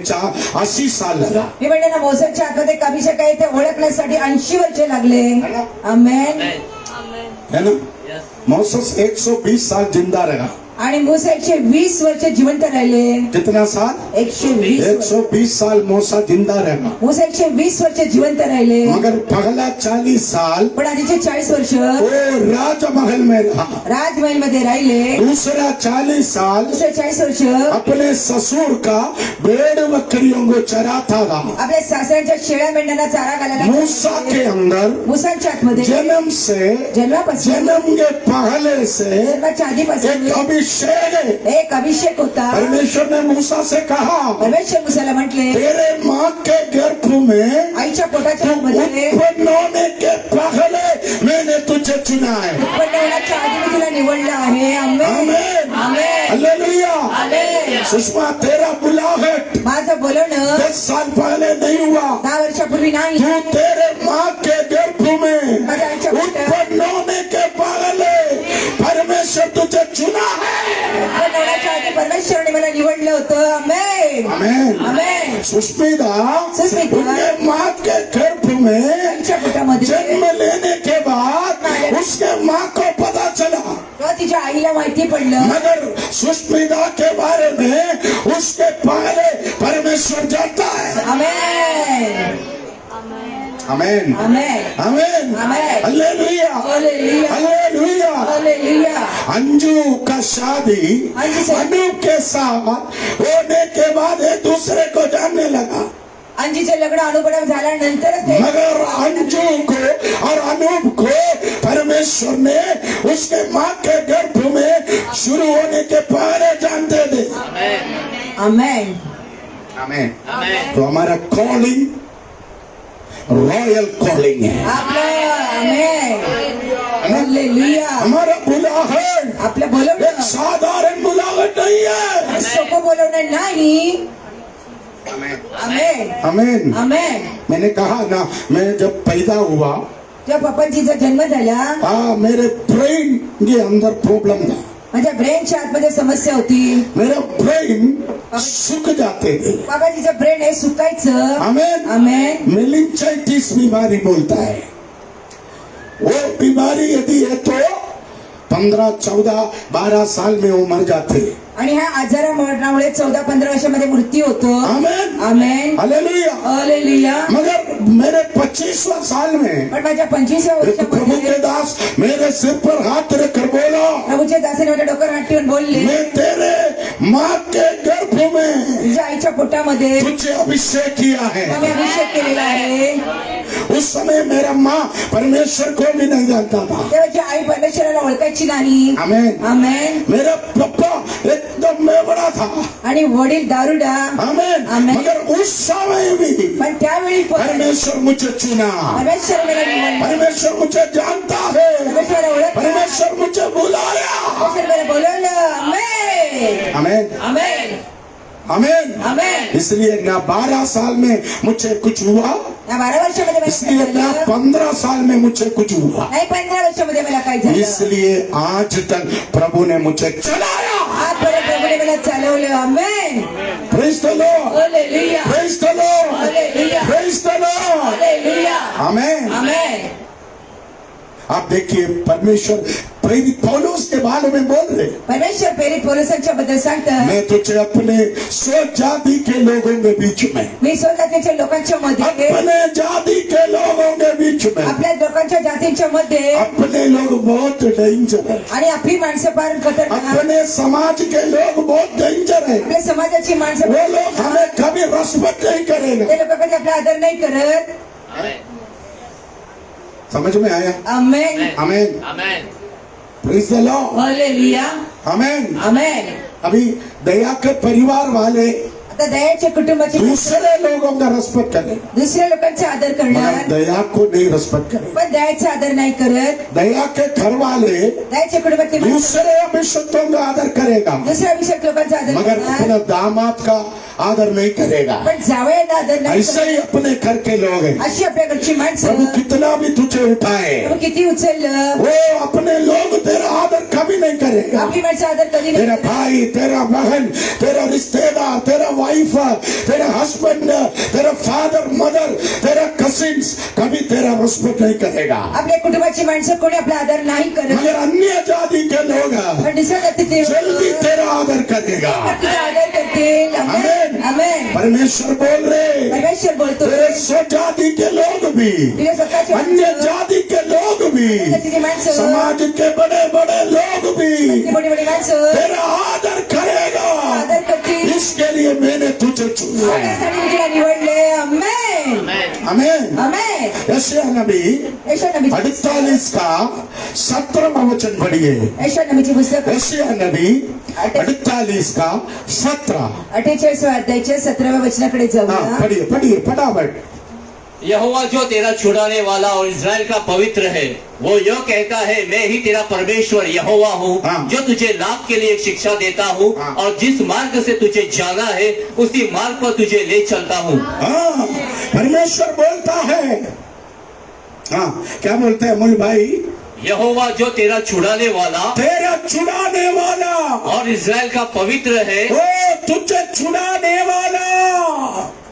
80 साल लगा। मी म्हणते ना, मोसेसच्या आतमध्ये एक अभिषेक आहे, ते ओळखण्यासाठी 80 वर्ष लागले. आमेन. है ना? मोसेस 120 साल जिंदा रहा। आणि मूसा 120 वर्ष जिवंत राहिले. कितना साल? 120 वर्ष. 120 साल मूसा जिंदा रहा। मूसा 120 वर्ष जिवंत राहिले. मगर पहला 40 साल पण आधीचे 40 वर्ष वो राजमहल में रहा। राजमहल मध्ये राहिले. दूसरा 40 साल दुसरे 40 वर्ष अपने ससुर का भेड़ बकरियों को चराता रहा। आपल्या सासऱ्यांच्या शेळ्या मेंढ्यांना चारा घालायला. मूसा के अंदर मूसाच्या आतमध्ये जन्म से, जन्मापासून, जन्म के पहले से जन्माच्या आधीपासून एक अभिषेक है। एक अभिषेक होता. परमेश्वर ने मूसा से कहा, परमेश्वर मूसाला म्हटले, तेरे माँ के गर्भ में आईच्या पोटाच्या आतमध्ये उत्पन्न होने के पहले मैंने तुझे चुना है। उत्पन्न होण्याच्या आधी मी तुला निवडलं आहे. आमेन. आमेन। आमेन. हालेलुया। आमेन. सुषमा, तेरा बुलाहट माझं बोलवणं 10 साल पहले नहीं हुआ। 10 वर्षापूर्वी नाही. तू तेरे माँ के गर्भ में माझ्या आईच्या पोटात उत्पन्न होने के पहले परमेश्वर तुझे चुना है। उत्पन्न होण्याच्या आधी परमेश्वराने मला निवडलं होतं. आमेन. आमेन। आमेन. सुष्मिता, सुष्मिता, उनके माँ के गर्भ में आईच्या पोटामध्ये जन्म लेने के बाद उसके माँ को पता चला, तेव्हा तिच्या आईला माहिती पडलं. मगर सुष्मिता के बारे में उसके पहले परमेश्वर जानता है। Amen. Amen. Amen. Amen. Amen. Hallelujah. Hallelujah. Hallelujah. Hallelujah. Anju का शादी अंजू से- अनूप के साथ होने के बाद एक दूसरे को जानने लगा। अंजीचे लग्न अनुपणम झाल्यानंतरच ते मगर अंजू को और अनूप को परमेश्वर ने उसके माँ के गर्भ में शुरू होने के पहले जानते थे। आमेन. आमेन। तो हमारा कॉलिंग रॉयल कॉलिंग है। आपलं आमेन. हालेलुया. हमारा बुलाहट आपलं एक बोलवणं साधारण बुलाहट नहीं है। सोपं बोलवणं नाही. आमेन. आमेन। आमेन. मैंने कहा ना, मैं जब पैदा हुआ, जेव्हा पप्पांचा जन्म झाला, मेरे ब्रेन के अंदर प्रॉब्लम था। माझ्या ब्रेनच्या आतमध्ये समस्या होती. मेरा ब्रेन सूख जाते थे। बाबाजीचं ब्रेन हे सुकायचं. आमेन। आमेन. मेनिंजाइटिस बीमारी बोलता है। वो बीमारी यदि है तो 15, 14, 12 साल में वो मर जाते। आणि ह्या आजारामुळे 14-15 वर्षामध्ये मृत्यू होतो. आमेन। आमेन. हालेलुया। हालेलुया. मगर मेरे 25वें साल में पण माझ्या 25व्या एक प्रभु के वर्षामध्ये दास मेरे सिर पर हाथ रखकर बोला, प्रभूच्या दासाने माझ्या डोक्यावर हात ठेवून बोलले, मैं तेरे माँ के गर्भ में तुझ्या आईच्या पोटामध्ये तुझे अभिषेक किया है। आम्ही अभिषेक केलेला आहे. उस समय मेरा माँ परमेश्वर को भी नहीं जानता था। तेव्हाची आई परमेश्वराला ओळखायची नाही. आमेन। आमेन. मेरा पप्पा एकदम मेवड़ा था। आणि वडील दारुडा. आमेन। आमेन. मगर उस समय भी पण त्यावेळी पण परमेश्वर मुझे चुना। परमेश्वर मला निवडलं. परमेश्वर मुझे जानता है। परमेश्वराला ओळखलं. परमेश्वर मुझे बुलाया। परमेश्वर मला बोलवलं. आमेन. आमेन। आमेन. आमेन। आमेन. इसलिए ना 12 साल में मुझे कुछ हुआ, या 12 वर्षामध्ये मला इसलिए काय ना झालं? 15 साल में मुझे कुछ हुआ। नाही 15 वर्षामध्ये मला काय झालं? इसलिए आज तक प्रभु ने मुझे चलाया। आजपर्यंत प्रभूने मला चालवलं. Amen. Praise the Lord. Hallelujah. Praise the Lord. Hallelujah. Praise the Lord. Hallelujah. Amen. Amen. आप देखिए, परमेश्वर प्रेरित पौलुस के बारे में बोल रहे, परमेश्वर प्रेरित पौलुसांच्या बद्दल सांगतात, मैं तुझे अपने स्व जाति के लोगों के बीच में, मी स्वजातीच्या लोकांच्या मध्ये, अपने जाति के लोगों के बीच में, आपल्या लोकांच्या जातींच्या मध्ये, अपने लोग बहुत डेंजर है। आणि आपली माणसं फार खतरनाक, अपने समाज के लोग बहुत डेंजर है। आपल्या समाजाची माणसं, वो लोग हमें कभी रिस्पेक्ट नहीं करेगा। ते लोक कधी आपला आदर नाही करत. समझ में आया? Amen. Amen. Amen. Praise the Lord. Hallelujah. Amen. Amen. अभी दया के परिवार वाले आता फक्त दयाच्या कुटुंबाची दूसरे लोगों का रिस्पेक्ट करे, दुसऱ्या लोकांचा आदर करणार, मगर दया को नहीं रिस्पेक्ट करे। पण दयाचा आदर नाही करत। दया के घर वाले दयाच्या कुटुंबातले माणसं दूसरे अभिषक्तों का आदर करेगा, दुसऱ्या अभिषेक लोकांचा आदर मगर करणार, अपना दामाद का आदर नहीं करेगा। पण जावयाला आदर नाही ऐसे ही करत। अपने घर के लोग हैं। अशी आपल्या घरची माणसं प्रभु कितना भी तुझे उठाए, प्रभू किती उचललं, वो अपने लोग तेरा आदर कभी नहीं करेगा। आपली माणसं आदर कधी तेरा नाही करत। भाई, तेरा बहन, तेरा रिश्तेदार, तेरा वाइफ, तेरा हस्बैंड, तेरा फादर मदर, तेरा कजिन्स कभी तेरा रिस्पेक्ट नहीं करेगा। आपल्या कुटुंबाची माणसं कोणी आपला आदर नाही करत, मगर अन्य जाति के लोग पण दुसऱ्या जातीचे जल्दी लोक तेरा आदर करेगा। तुझा आदर करतील। आमेन। आमेन। परमेश्वर बोल रहे, परमेश्वर बोलतो तेरे स्वजाति के लोग भी, तुझ्या स्वतःची अन्य माणसं, जाति के लोग भी, जातीची माणसं, समाज के बड़े बड़े लोग भी ती मोठी मोठी माणसं तेरा आदर करेगा। आदर करतील। इसके लिए मैंने तुझे चुना है। त्यासाठी मी तुला निवडले। आमेन। आमेन। आमेन। यशायाह नबी यशायाह नबी 48 का 17वां वचन पढ़िए। यशायाह नबीची पुस्तक यशायाह नबी 48 का 17। 48व्या अध्यायाच्या 17व्या वचनाकडे हाँ, जाऊया। पढ़िए पढ़िए फटाफट। यहोवा जो तेरा छुड़ाने वाला और इज़राइल का पवित्र है, वो यो कहता है, मैं ही तेरा परमेश्वर यहोवा हूँ, हाँ। जो तुझे लाभ के लिए शिक्षा देता हूँ, हाँ। और जिस मार्ग से तुझे जाना है उसी मार्ग पर तुझे ले चलता हूँ। हाँ, परमेश्वर बोलता है। हाँ, क्या बोलते हैं मूल भाई? यहोवा जो तेरा छुड़ाने वाला तेरा छुड़ाने वाला और इज़राइल का पवित्र है, ओ तुझे छुड़ाने वाला,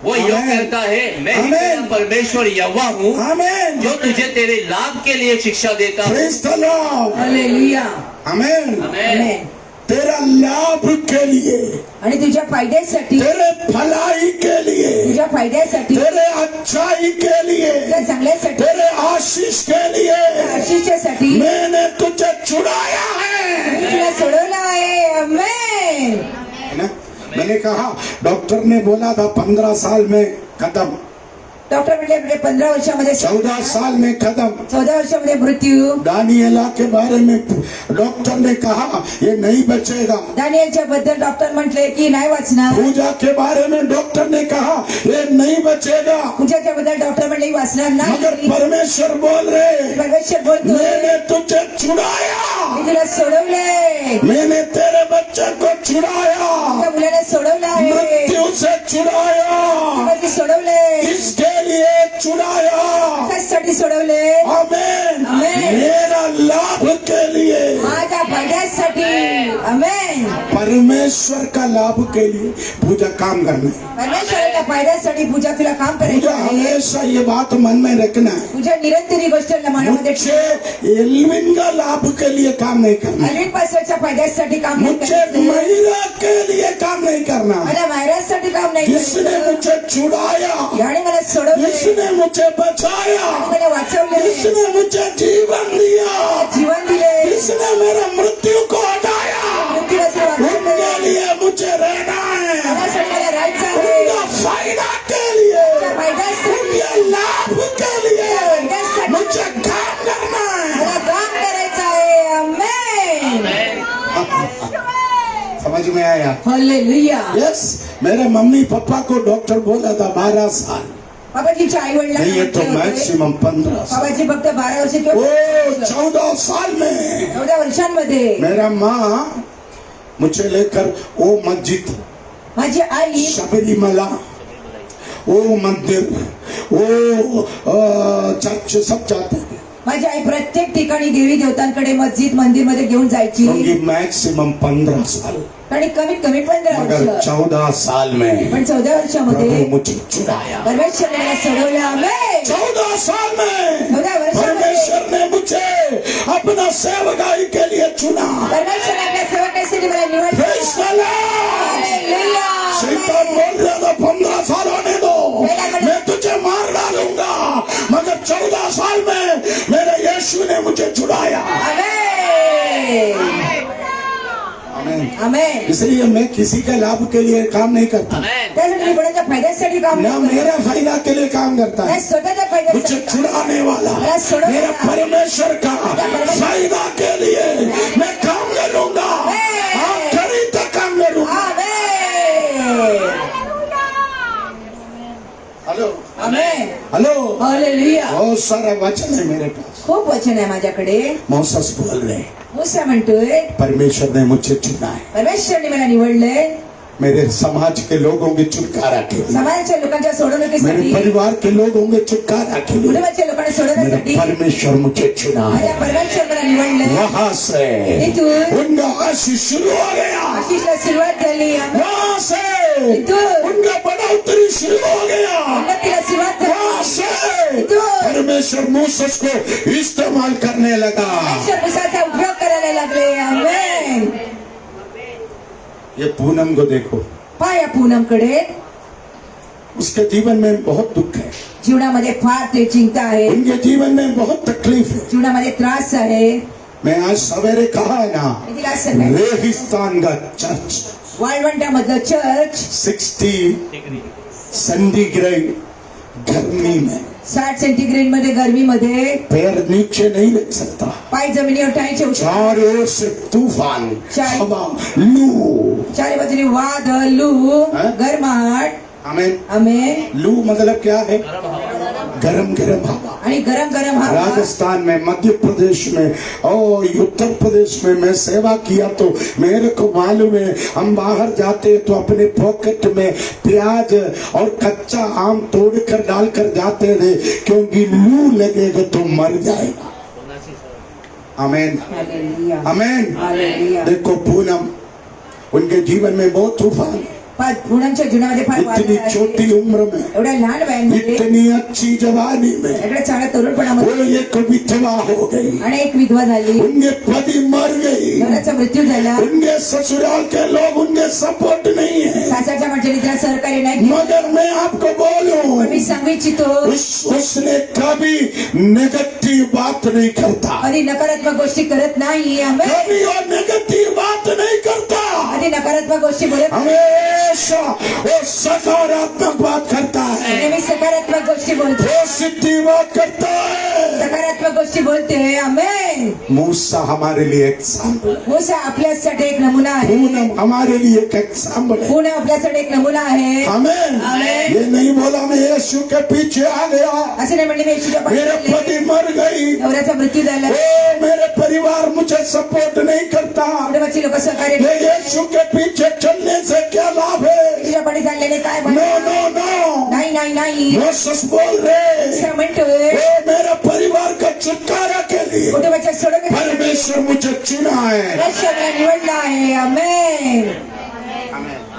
वो यो आमेन। कहता है, मैं ही आमेन। तेरा परमेश्वर यहोवा हूँ, आमेन। जो तुझे तेरे लाभ के लिए शिक्षा देता हूँ। Praise the Lord. Hallelujah. Amen. आमेन। तेरा लाभ के लिए, आणि तुझ्या फायद्यासाठी, तेरे भलाई के लिए, तुझ्या फायद्यासाठी, तेरे अच्छाई के लिए, तुझ्या चांगल्यासाठी, तेरे आशीष के लिए आशिषासाठी मैंने तुझे छुड़ाया है। तुला सोडवलं आहे। आमेन। है ना? मैंने कहा, डॉक्टर ने बोला था 15 साल में खत्म, डॉक्टर म्हणले 15 वर्षामध्ये 14 साल में खत्म। 14 वर्षामध्ये मृत्यू। दानिएला के बारे में डॉक्टर ने कहा ये नहीं बचेगा। दानिएलच्या बद्दल डॉक्टर म्हटले की नाही वाचणार। पूजा के बारे में डॉक्टर ने कहा ये नहीं बचेगा, पूजाच्या बद्दल डॉक्टर म्हणले वाचणार मगर नाही। परमेश्वर बोल रहे, परमेश्वर बोलतो मैंने तुझे छुड़ाया, मी तुला सोडवलंय, मैंने तेरे बच्चे को छुड़ाया, तुझ्या मुलाला सोडवलं आहे, मृत्यू से छुड़ाया, तुला सोडवलंय, इसके लिए छुड़ाया। कशासाठी सोडवले? आमेन। आमेन। मेरा लाभ के लिए, माझ्या फायद्यासाठी। आमेन। परमेश्वर का लाभ के लिए पूजा काम करना है। परमेश्वराच्या फायद्यासाठी पूजा तुला काम करायचं पूजा आहे। हमेशा ये बात मन में रखना है, पूजा निरंतर ही गोष्ट मनामध्ये मुझे एल्विन का लाभ के लिए काम नहीं करना, अल्विन पास्टरच्या फायद्यासाठी काम नाही मुझे करायचं। महिला के लिए काम नहीं करना। मला मायरासाठी काम नाही जिसने करायचं। मुझे छुड़ाया, याने मला सोडवले, जिसने मुझे बचाया, मला वाचवले, जिसने मुझे जीवन दिया, जीवन दिले, जिसने मेरा मृत्यू को हटाया, मृत्यूपासून वाचवले, उनके लिए मुझे रहना है, त्यासाठी मला राहायचं आहे। उनका फायदा के लिए, त्या फायद्यासाठी, उनके लाभ के लिए फायद्यासाठी मुझे काम करना है। मला काम करायचं आहे। आमेन। समझ में आया? हालेलुया। यस, मेरे मम्मी पापा को डॉक्टर बोला था 12 साल, बाबाजीच्या आई नहीं ये तो वडिलांना मैक्सिमम 15 साल। बाबाजी फक्त 12 वर्ष ओ किंवा 14 साल में 14 वर्षांमध्ये मेरा माँ मुझे लेकर वो मस्जिद, माझी आई शबरीमला, वो मंदिर, वो चर्च सब जाते हैं, माझी आई प्रत्येक ठिकाणी देवी देवतांकडे मस्जिद मंदिर मध्ये घेऊन जायची। क्योंकि मैक्सिमम 15 साल, आणि कमीत कमी 15 मगर वर्ष, 14 साल में पण 14 वर्षामध्ये प्रभु मुझे छुड़ाया। परमेश्वर मला सोडवलं। आमेन। 14 साल में 14 वर्षामध्ये परमेश्वर ने मुझे अपना सेवकाई के लिए चुना। परमेश्वर आपल्या सेवकासाठी मला निवडलं। Praise the Lord। हालेलुया। शैतान बोल रहा था 15 साल होने दो, मैं तुझे मार डालूंगा, मगर 14 साल में मेरे यीशु ने मुझे छुड़ाया। आमेन। आमेन। आमेन। इसलिए मैं किसी के लाभ के लिए काम नहीं करता, त्यासाठी मी कोणाच्या फायद्यासाठी काम ना नाही करत. मेरा फायदा के लिए काम करता नाही है, स्वतःच्या मुझे फायद्यासाठी काम. छुड़ाने वाला मेरा परमेश्वर का फायदा के लिए मैं काम करूंगा, आप खड़ी तक काम करूंगा। आमेन. आमेन. Hello hallelujah. बहुत सारा वचन है मेरे पास. खूप वचन आहे माझ्याकडे. मोसेस बोल रहे, मूसा म्हणतोय परमेश्वर ने मुझे चुना है परमेश्वरने मला निवडले मेरे समाज के लोगों के छुटकारा के लिए, समाजाच्या लोकांच्या मेरे सोडवणुकीसाठी, परिवार के लोगों के छुटकारा के लिए कुटुंबाच्या लोकांना मेरे सोडवण्यासाठी परमेश्वर मुझे चुना है. माझ्या परमेश्वर मला निवडले. वहां से इथून उनका आशीष शुरू हो गया. आशिषला सुरुवात झाली. आमेन. वहां से इथून उनका बढ़ोतरी शुरू हो गया. उन्नतीला सुरुवात वहां झाली. से इथून परमेश्वर मूसस को इस्तेमाल करने लगा. परमेश्वर मूसाचा उपयोग करायला लागले. आमेन. ये पूनम को देखो, पाया पूनमकडे. उसके जीवन में बहुत दुख है, जीवनामध्ये फार ते चिंता आहे, उनके जीवन में बहुत तकलीफ है. जीवनामध्ये त्रास आहे. मैं आज सवेरे कहा है ना, मी तिला असं नाही. रेगिस्तान का चर्च वाळवंटामधलं चर्च 60 सेंटीग्रेड गर्मी में 60 सेंटीग्रेड मध्ये गर्मीमध्ये पैर नीचे नहीं रख सकता. पाय जमिनीवर टाळीचे उठे. चारों ओर से तूफान, चार- हवा, लू. चारी बाजूने वादळ, लू, हाँ? गरमाट. आमेन. आमेन. लू मतलब क्या है? गरम गरम हवा. आणि गरम गरम हवा. राजस्थान में, मध्य प्रदेश में और उत्तर प्रदेश में मैं सेवा किया तो मेरे को मालूम है, हम बाहर जाते तो अपने पॉकेट में प्याज और कच्चा आम तोड़कर डालकर जाते थे, क्योंकि लू लगेगा तो मर जाएगा. आमेन. हालेलुया. आमेन. हालेलुया. देखो पूनम, उनके जीवन में बहुत तूफान है. पूनमच्या जीवनामध्ये फार वादळ इतनी आहे. छोटी उम्र में, एवढ्या लहान वयामध्ये, इतनी अच्छी जवानी में एवढ्या चांगल्या तरुणपणामध्ये वो एक विधवा हो गई. आणि एक विधवा झाली. उनके पति मर गई. नवऱ्याचा मृत्यू झाला. उनके ससुराल के लोग उनके सपोर्ट नहीं है. सासरच्या मंडळीत तिला सहकार्य नाही केलं. मगर मैं आपको बोलूं, पण मी सांगू इच्छितो, उसने कभी नेगेटिव बात नहीं करता, कधी नकारात्मक गोष्टी करत नाही. आमेन. कभी वो नेगेटिव बात नहीं करता. कधी नकारात्मक गोष्टी बोलत नाही. हमेशा वो सकारात्मक बात करता है, नेहमी सकारात्मक गोष्टी बोलते. पॉजिटिव बात करता है. सकारात्मक गोष्टी बोलते. आमेन. मूसा हमारे लिए एग्जाम्पल, मूसा आपल्यासाठी एक नमुना आहे. पूनम हमारे लिए एक एग्जाम्पल है. पूनम आपल्यासाठी एक नमुना आहे. आमेन. आमेन. ये नहीं बोला मैं यीशु के पीछे आ गया, असे नाही म्हणले मी येशूच्या मेरे पाठीशी पति मर गई, नवऱ्याचा मृत्यू झाला. ओ मेरे परिवार मुझे सपोर्ट नहीं करता. कुटुंबाची लोक सहकार्य ये नाही. यीशु के पीछे चलने से क्या लाभ है? येशूच्या पाठी चाललेले काय नो नो नो. नाही नाही नाही. मोसेस बोल रहे, मूसा म्हणतोय ओ मेरे परिवार का छुटकारा के लिए कुटुंबाच्या सोडवणुकीसाठी परमेश्वर मुझे चुना है. परमेश्वराने निवडला आहे. आमेन.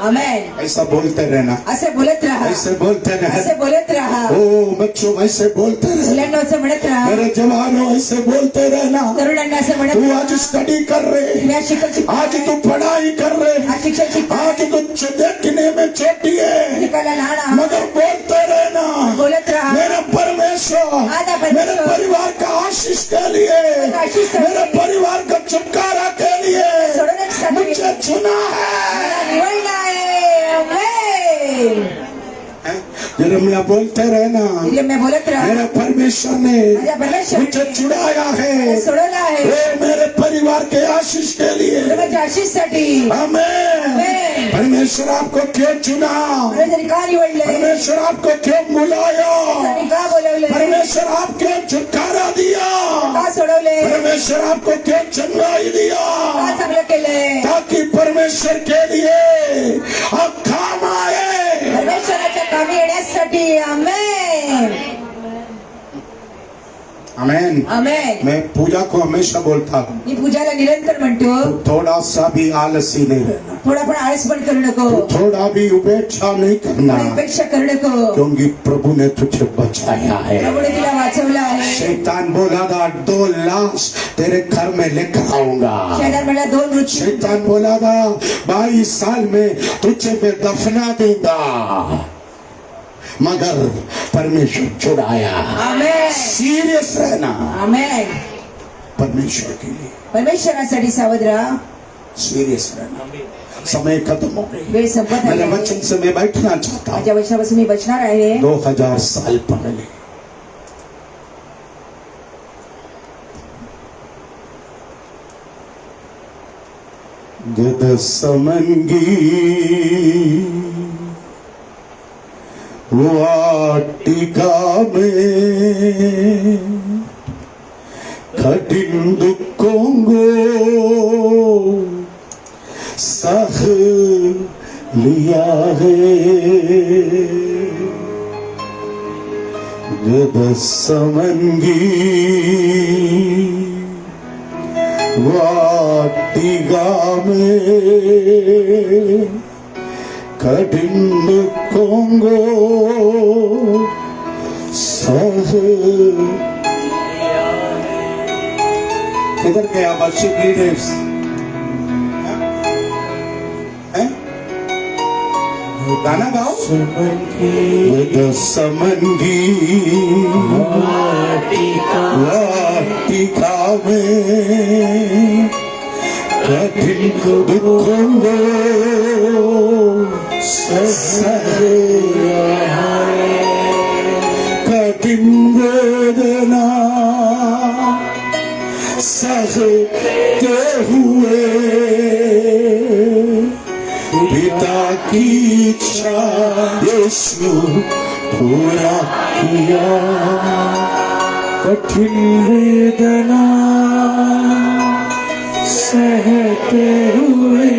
आमेन. ऐसा बोलते रहना, असे बोलत राहा. ऐसे बोलते असे रहना. बोलत राहा. ओ बच्चों ऐसे बोलते रहना, मुलांना असं म्हणत राहा. मेरे जवानों ऐसे बोलते रहना. तरुणांना असं म्हणत तू राहा. आज स्टडी कर रहे, तुम्ही आज शिक्षण आज तू पढ़ाई कर रहे, आज शिक्षण शिकता. आज तू देखने में छोटी है, शिकायला लहान आहात. मगर बोलते रहना, बोलत राहा. मेरे परमेश्वर आजा परमेश्वर. मेरे परिवार का आशीष के लिए, आशीष के लिए, मेरे परिवार का छुटकारा के लिए सोडवण्यासाठी मुझे चुना है. मला निवडला आहे. आमेन. यिर्मयाह बोलते रहना, मैं बोलत राहा. मेरे परमेश्वर ने माझ्या परमेश्वर मुझे चुनाया है, सोडवला आहे. वो मेरे परिवार के आशीष के लिए. कुटुंबाच्या आशीषसाठी. आमेन. आमेन. परमेश्वर आपको क्यों चुना? परमेश्वराने का निवडले? परमेश्वर आपको क्यों बुलाया? परमेश्वराने का बोलवले? परमेश्वर आपको छुटकारा दिया? का सोडवले? परमेश्वर आपको क्यों चंगाई दिया? का चांगलं केलंय? ताकि परमेश्वर के लिए आप काम आए. परमेश्वराच्या कामी येण्यासाठी. आमेन. आमेन. आमेन. मैं पूजा को हमेशा बोलता हूँ, मी पूजाला निरंतर म्हणतो, थोड़ा सा भी आलसी नहीं रहना, थोडा पण आळस पण करू नको, थोड़ा भी उपेक्षा नहीं करना, थोडी अपेक्षा करू नको. क्योंकि प्रभु ने तुझे बचाया है. प्रभूने तिला वाचवलं आहे. शैतान बोला था 2 लाश तेरे घर में लेकर आऊंगा. शैतान म्हणला 2 मृत्यू. शैतान बोला था 22 साल में तुझे मैं दफना दूंगा, मगर परमेश्वर छुड़ाया. आमेन. सीरियस रहना आमेन. परमेश्वर के लिए, परमेश्वरासाठी सावध राहा. सीरियस रहना. समय खत्म हो गई. वेळ संपत मेरे आहे. वचन से मैं बैठना चाहता हूँ. माझ्या वचनापासून मी बचणार आहे. 2000 साल पहले गदसमंगी वाटिका में कठिन दुखों को सह लिया है। गदसमंगी वाटिका में कठिन दुखों को सह। किधर गया वर्शिप लीडर्स? गाना गाओ। समंगी वाटिका में कठिन दुखों को कठिन वेदना सहते हुए पिता की इच्छा यीशु पूरा किया। कठिन वेदना सहते हुए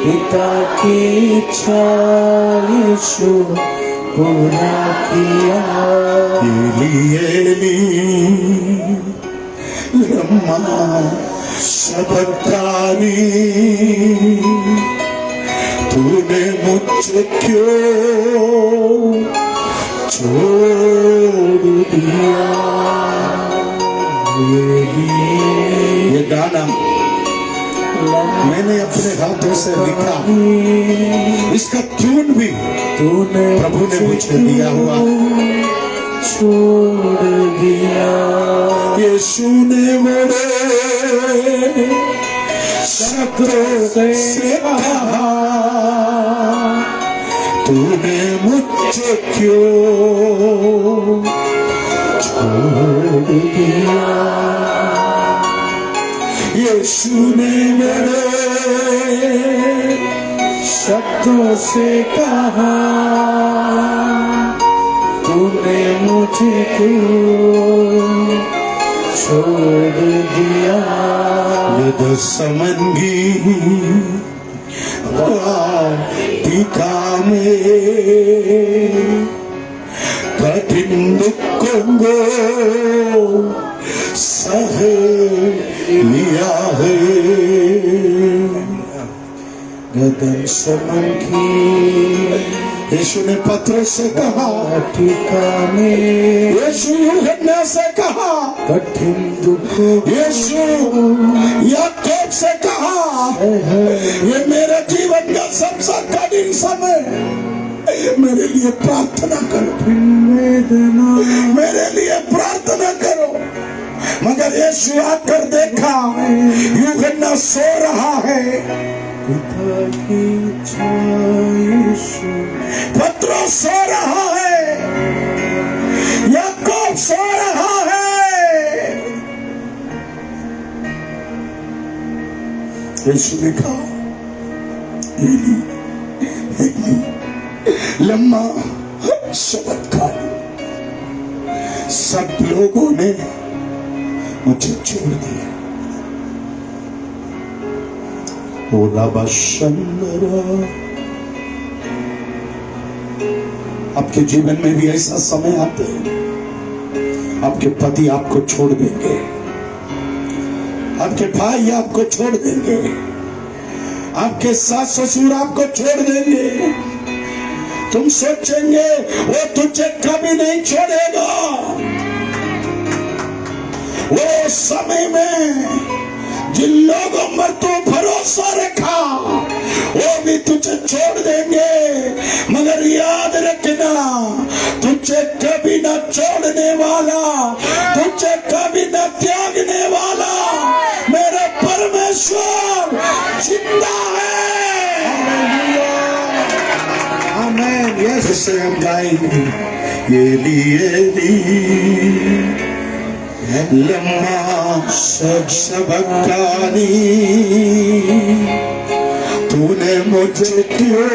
पिता की इच्छा यीशु पूरा किया। एली लम्मा शबकानी तूने मुझे क्यों छोड़ दिया। ये गाना मैंने अपने हाथों से लिखा, इसका ट्यून भी तूने प्रभु ने मुझे दिया हुआ। छोड़ दिया यीशु ने मेरे शत्रुओं से कहा, तूने मुझे क्यों छोड़ दिया। यीशु ने मेरे शब्दों से कहा, तूने मुझे क्यों छोड़ दिया। गदसमंगी वाटिका में कठिन दुखों को सह लिया है। गदसमंगी यीशु ने पत्रोस से कहा, वाटिका में यीशु यूहन्ना से कहा, कठिन दुख यीशु याकूब से कहा, ये मेरे जीवन का सबसे कठिन समय, मेरे लिए प्रार्थना करो। मेरे लिए प्रार्थना करो। मगर यीशु आकर देखा यूहन्ना सो रहा है। पिता की इच्छा यीशु, पत्रोस सो रहा है, याकूब सो रहा है। यीशु ने कहा, एली एली लम्मा शबक्तानी। सब लोगों ने मुझे छोड़ दिया। ओला बशंदरा। आपके जीवन में भी ऐसा समय आते हैं, आपके पति आपको छोड़ देंगे, आपके भाई आपको छोड़ देंगे, आपके सास ससुर आपको छोड़ देंगे। तुम सोचेंगे वो तुझे कभी नहीं छोड़ेगा। वो समय में जिन लोगों पर तू भरोसा रखा वो भी तुझे छोड़ देंगे। मगर याद रखना, तुझे कभी न छोड़ने वाला, तुझे कभी न त्यागने वाला मेरा परमेश्वर जिंदा है। आमीन। जिसे हम गाएंगे, ये लिए लम्मा शबक्तानी, तूने मुझे क्यों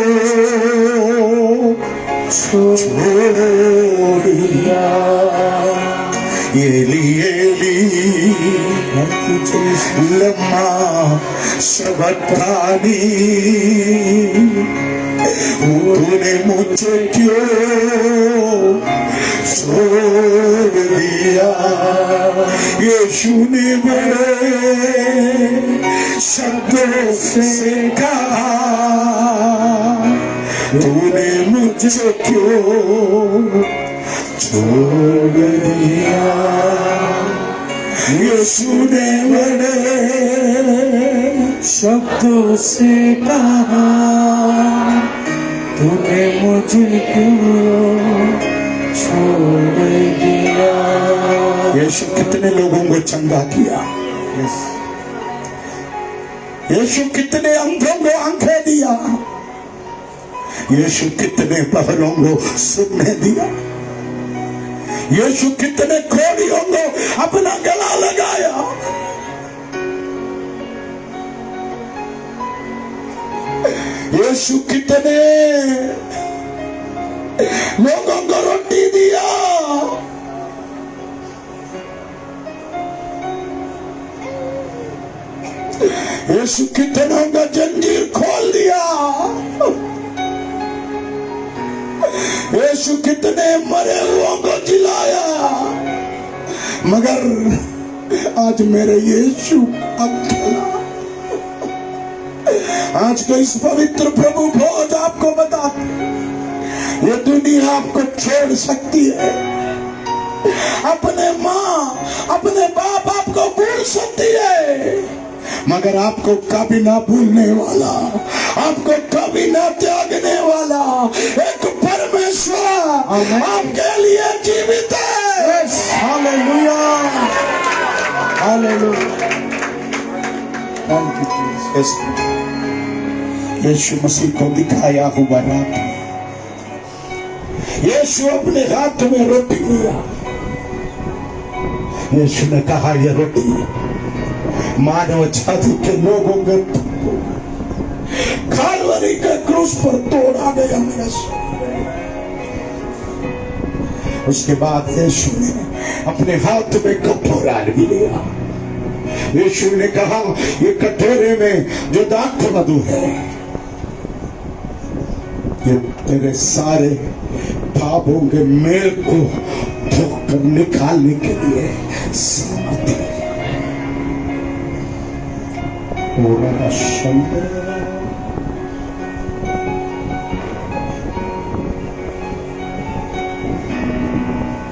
छोड़ दिया। एली एली लम्मा सबतानी, तूने मुझे क्यों छोड़ दिया। यीशु ने बड़े शब्दों से कहा, तूने मुझे क्यों छोड़ दिया। यीशु ने बड़े शब्दों से कहा, तूने मुझे क्यों छोड़ दिया। यीशु कितने लोगों को चंगा किया। यीशु कितने अंधों को आंखें दिया। यीशु कितने बहरों को सुनने दिया। यीशु कितने खोड़ियों को अपना गला लगाया। यीशु कितने लोगों को रोटी दिया। यीशु कितनों का जंजीर खोल दिया। यीशु कितने मरे हुओं को जिलाया। मगर आज मेरे यीशु अकेला। आज का इस पवित्र प्रभु भोज आपको बताते, ये दुनिया आपको छोड़ सकती है। अपने माँ अपने बाप आपको भूल सकती है, मगर आपको कभी ना भूलने वाला, आपको कभी ना त्यागने वाला एक परमेश्वर आपके लिए जीवित है। Hallelujah, hallelujah. Thank you Jesus. Yeshu मसीह को दिखाया हुआ रात, यीशु अपने हाथ में रोटी लिया। यीशु ने कहा, यह रोटी मानव जाति के लोगों के कालवरी के क्रूस पर तोड़ा गया मेरा शरीर। उसके बाद यीशु ने अपने हाथ में कटोरा भी लिया। यीशु ने कहा, ये कटोरे में जो दाख मधु है, ये तेरे सारे पापों के मेल को धोकर निकालने के लिए समर्थ है।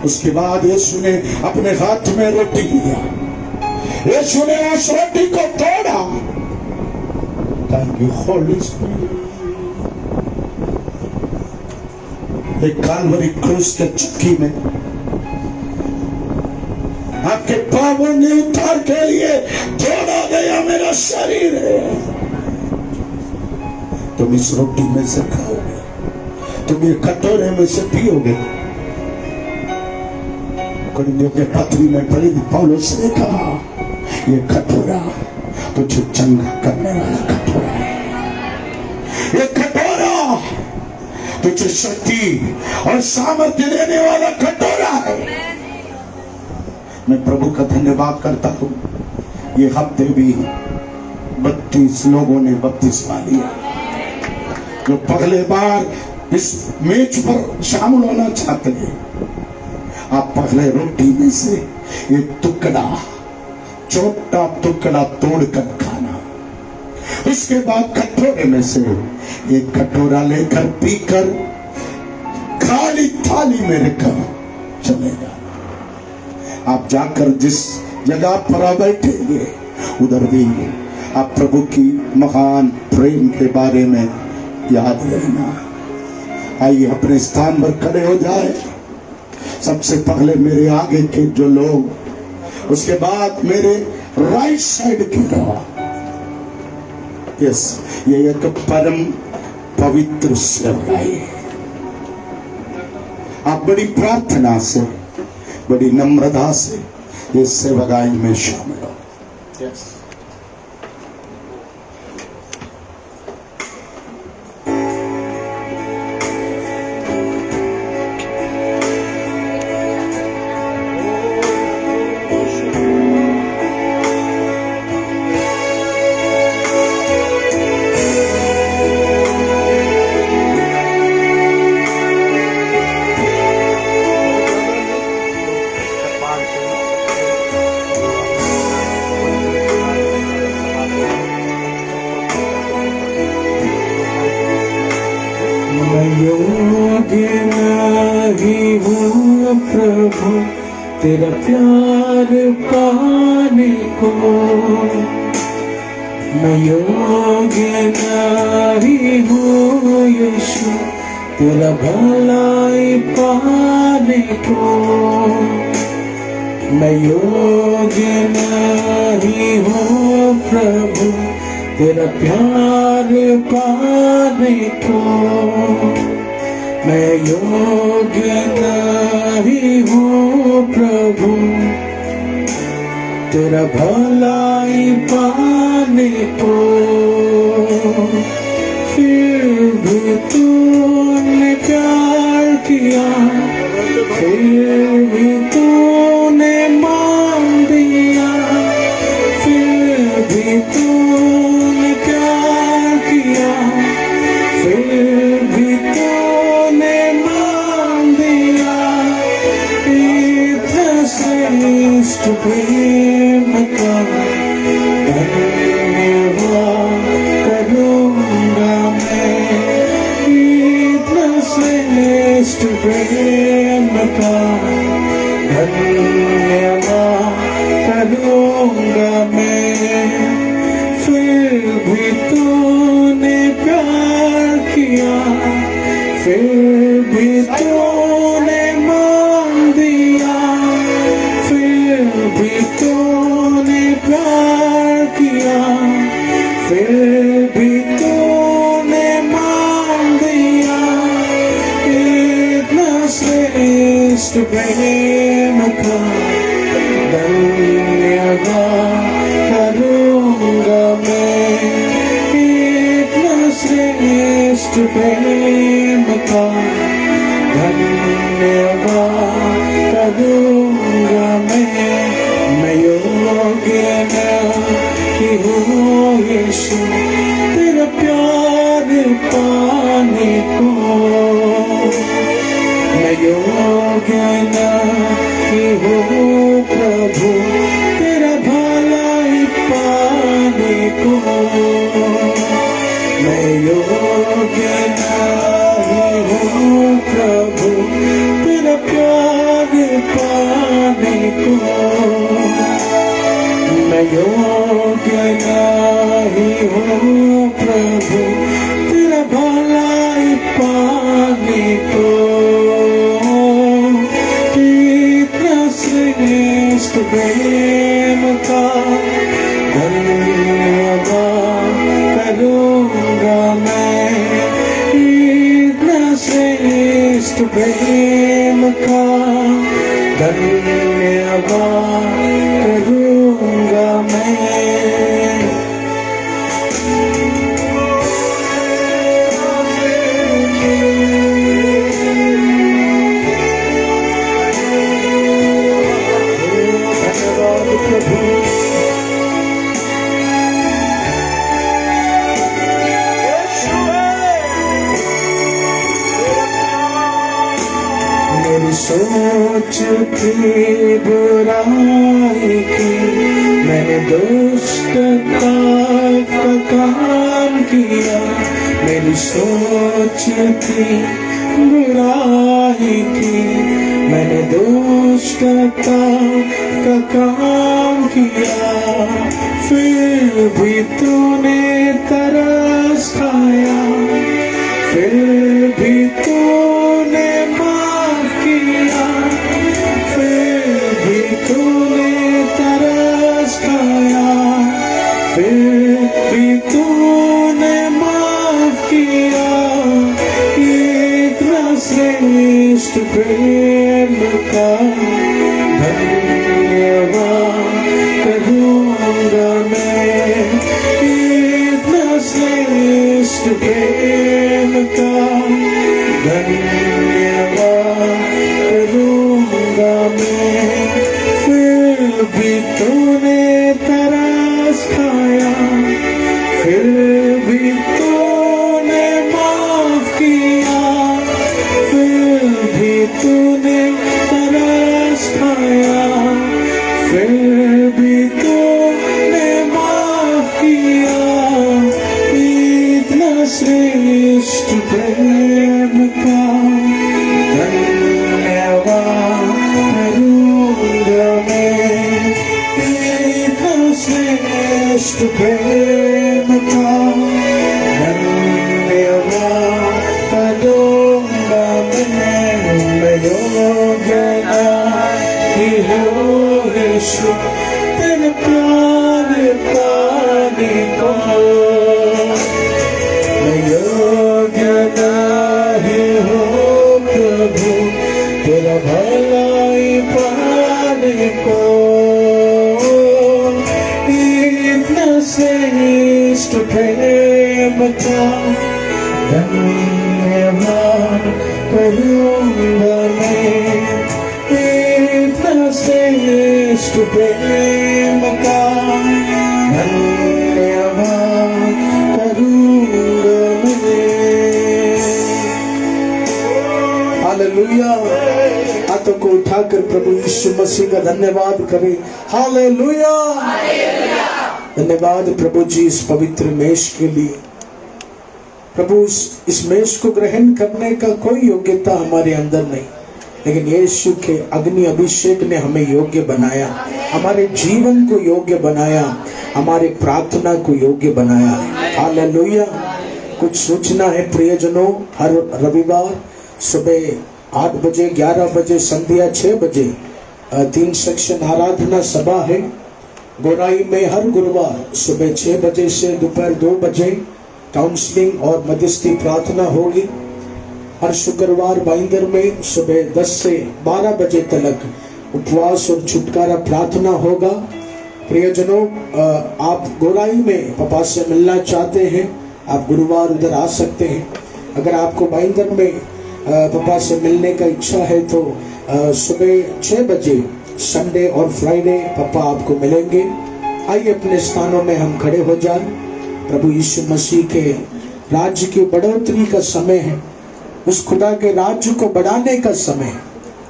उसके बाद यीशु ने अपने हाथ में रोटी लिया। यीशु ने उस रोटी को तोड़ा। Thank you Holi spirit. एक कालवरी क्रूस के चक्की में आपके पापों के उद्धार के लिए जोड़ा गया मेरा शरीर है। तुम इस रोटी में से खाओगे, तुम ये कटोरे में से पियोगे। कुरिन्थियों के पत्री में पढ़ी पौलुस ने कहा, ये कटोरा तुझे चंगा करने वाला कटोरा है। ये कटोरा तुझे शक्ति और सामर्थ्य देने वाला कटोरा है। मैं प्रभु का धन्यवाद करता हूँ। ये हफ्ते भी 32 लोगों ने बपतिस्मा लिया। जो पहले बार इस मेज पर शामिल होना चाहते हैं, आप पहले रोटी में से एक टुकड़ा, छोटा टुकड़ा तोड़कर खाना। उसके बाद कटोरे में से एक कटोरा लेकर पीकर खाली थाली में रखकर चले जाना। आप जाकर जिस जगह पर आप बैठेंगे, उधर भी आप प्रभु की महान प्रेम के बारे में याद लेना। आइए अपने स्थान पर खड़े हो जाए। सबसे पहले मेरे आगे के जो लोग, उसके बाद मेरे राइट साइड के लोग। यस, ये एक परम पवित्र सेवकाई है। आप बड़ी प्रार्थना से, बड़ी नम्रता से ये सेवकाई में शामिल हो। यस, प्रभु तेरा प्यार पाने को मैं योग्य नहीं हूँ यीशु तेरा भलाई पाने को मैं योग्य नहीं हूँ प्रभु तेरा प्यार पाने को मैं योग्य नहीं हूँ प्रभु तेरा भलाई पाने को फिर भी तूने प्यार किया फिर भी तूने मान दिया फिर भी तूने प्यार किया फिर भी तूने मान दिया इतना श्रेष्ठ प्रेम का धन्यवाद करूंगा मैं इतना श्रेष्ठ प्रेम का धन्यवाद करूंगा मैं फिर भी तूने प्यार किया फिर भी तूने मान दिया फिर भी तूने प्यार किया फिर भी तूने मान दिया इतना श्रेष्ठ प्रेम का धन्यवाद करूंगा मैं इतना श्रेष्ठ प्रेम का धन्यवाद करूंगा मैं योग्य नहीं हूँ यीशु तेरा प्यार पाने को मैं योग्य नहीं हूँ प्रभु तेरा भलाई पाने को मैं योग्य नहीं हूँ प्रभु तेरा प्यार पाने को मैं योग्य नहीं हूँ प्रभु तेरा भलाई पाने को इतना श्रेष्ठ प्रेम का धन्यवाद करूंगा मैं इतना श्रेष्ठ प्रेम का धन्यवाद करूंगा मैं मेरी सोच की बुराई की मैंने दुष्टता का काम किया मेरी सोच की बुराई की मैंने दुष्टता का काम किया फिर भी तूने तरस खाया फिर भी तूने माफ किया फिर भी तूने तरस खाया फिर भी तूने माफ किया इतना श्रेष्ठ प्रेम का धन्यवाद करूंगा मैं इतना श्रेष्ठ प्रेम का धन्यवाद करूंगा मैं फिर भी तूने तरस खाया फिर भी तूने माफ किया फिर भी तूने तरस खाया फिर भी तूने माफ किया इतना श्रेष्ठ प्रेम का धन्यवाद योग्य नहीं हूँ यीशु तेरे प्यार पाने को, मैं योग्य नहीं हूँ प्रभु तेरा भलाई पाने को। इतना श्रेष्ठ प्रेम का धन्यवाद करूँगा मैं, इतना श्रेष्ठ प्रेम का धन्यवाद करूँगा मैं। हालेलुया। हाथों को उठाकर प्रभु यीशु मसीह का धन्यवाद करें। हालेलुया। धन्यवाद प्रभु जी इस पवित्र मेष के लिए। प्रभु इस मेष को ग्रहण करने का कोई योग्यता हमारे अंदर नहीं, लेकिन यीशु के अग्नि अभिषेक ने हमें योग्य बनाया, हमारे जीवन को योग्य बनाया, हमारे प्रार्थना को योग्य बनाया। हालेलुया। कुछ सूचना है प्रियजनों, हर रविवार सुबह 8 बजे, 11 बजे, संध्या 6 बजे 3 सेक्शन आराधना सभा है। गोराई में हर गुरुवार सुबह 6 बजे से दोपहर 2 बजे काउंसलिंग और मध्यस्थी प्रार्थना होगी। हर शुक्रवार बाइंदर में सुबह 10 से 12 बजे तक उपवास और छुटकारा प्रार्थना होगा। प्रियजनों, आप गोराई में पापा से मिलना चाहते हैं, आप गुरुवार उधर आ सकते हैं। अगर आपको बाइंदर में पापा से मिलने का इच्छा है तो सुबह 6 बजे संडे और फ्राइडे पापा आपको मिलेंगे। आइए अपने स्थानों में हम खड़े हो जाएं। प्रभु यीशु मसीह के राज्य की बढ़ोतरी का समय है, उस खुदा के राज्य को बढ़ाने का समय है।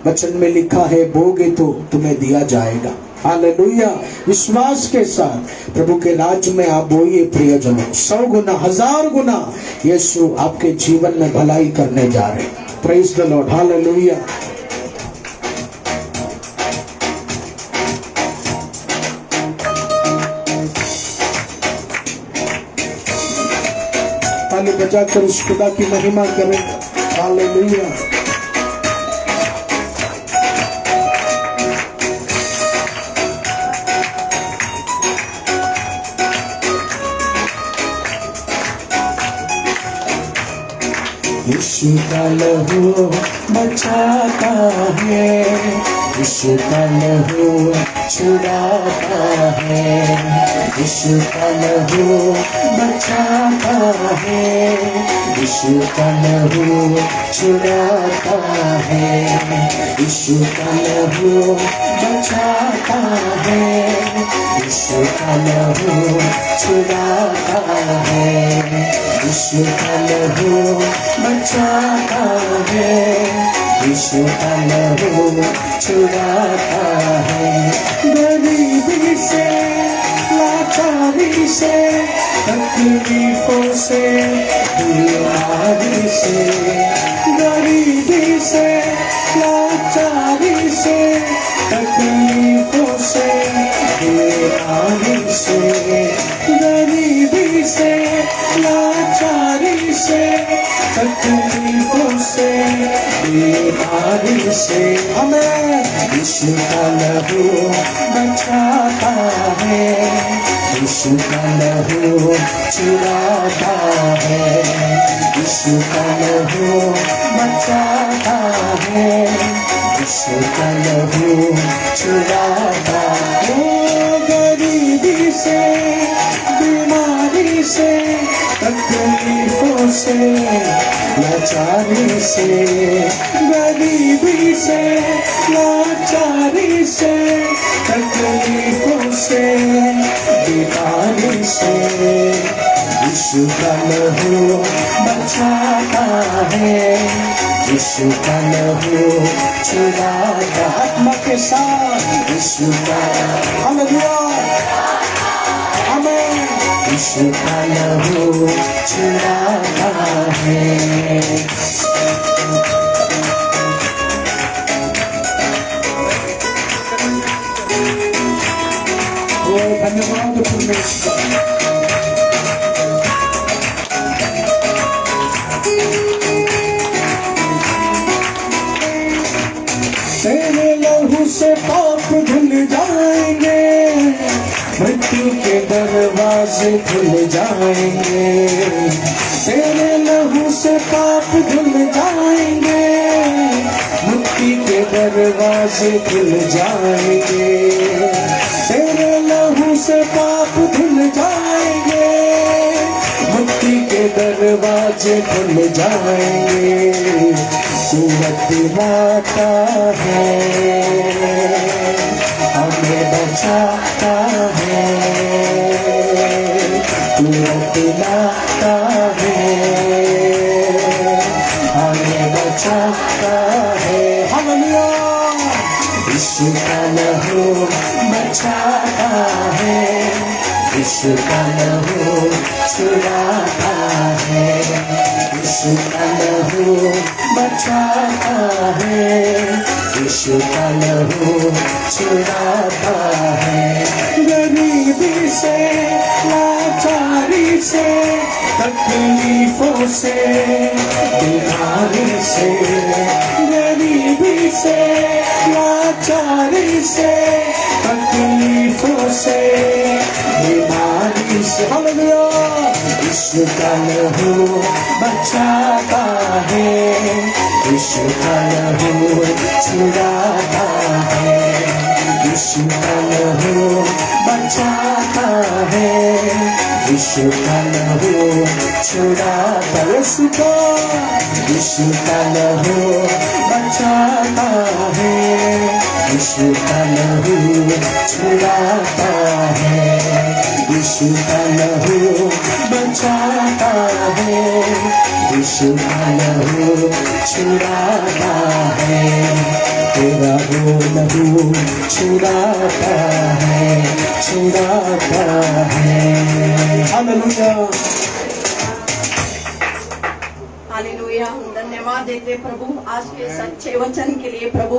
वचन में लिखा है, बोगे तो तुम्हें दिया जाएगा। हालेलुया। विश्वास के साथ प्रभु के राज्य में आप बोइए प्रियजनों। 100 गुना 1000 गुना यीशु आपके जीवन में भलाई करने जा रहे हैं। Praise the Lord. हालेलुया। ताली बजाकर उस खुदा की महिमा करें। हालेलुया। यीशु का लहू बचाता है, यीशु का लहू छुड़ाता है, यीशु का लहू बचाता है, यीशु का लहू छुड़ाता है, यीशु का लहू बचाता है, यीशु का लहू छुड़ाता है, यीशु का लहू बचाता है, यीशु का लहू छुड़ाता है। गरीबी से, लाचारी से, तकलीफों से, बीमारी से, गरीबी से, लाचारी से, तकलीफों से, बीमारी से, गरीबी से, लाचारी से, तकलीफों से, बीमारी से हमें यीशु का लहू बचाता है, यीशु का लहू छुड़ाता है, यीशु का लहू बचाता है, यीशु का लहू छुड़ाता है। गरीबी से, बीमारी से, तकलीफों से, लाचारी से, गरीबी से, लाचारी से, तकलीफों से, बीमारी से, यीशु का लहू बचाता है, यीशु का लहू छुड़ाता। आत्मा के साथ यीशु का हालेलुया। आमीन। यीशु का लहू छुड़ाता है। ओ धन्यवाद परमेश्वर। तेरे लहू से पाप धुल जाएंगे, मृत्यु के दरवाजे खुल जाएंगे। तेरे लहू से पाप धुल जाएंगे, मुक्ति के दरवाजे खुल जाएंगे। तेरे लहू से पाप धुल जाएंगे, मुक्ति के दरवाजे खुल जाएंगे। कुवत लाता है, हमें बचाता है। कुवत लाता है, हमें बचाता है। हालेलुया। यीशु का लहू बचाता है, यीशु का लहू छुड़ाता है। यीशु का लहू बचाता है, यीशु का लहू छुड़ाता है। गरीबी से, लाचारी से, तकलीफों से, बीमारी से, गरीबी से, लाचारी से, तकलीफों से, बीमारी से। हालेलुया। यीशु का लहू बचाता है, यीशु का लहू छुड़ाता है। यीशु का लहू बचाता है, यीशु का लहू छुड़ाता। यीशु का लहू बचाता है, यीशु का लहू छुड़ाता है। यीशु का लहू बचाता है, यीशु का लहू छुड़ाता है। तेरा वो लहू छुड़ाता है, छुड़ाता है। हालेलुया। हालेलुया। हम धन्यवाद देते प्रभु आज के सच्चे वचन के लिए प्रभु,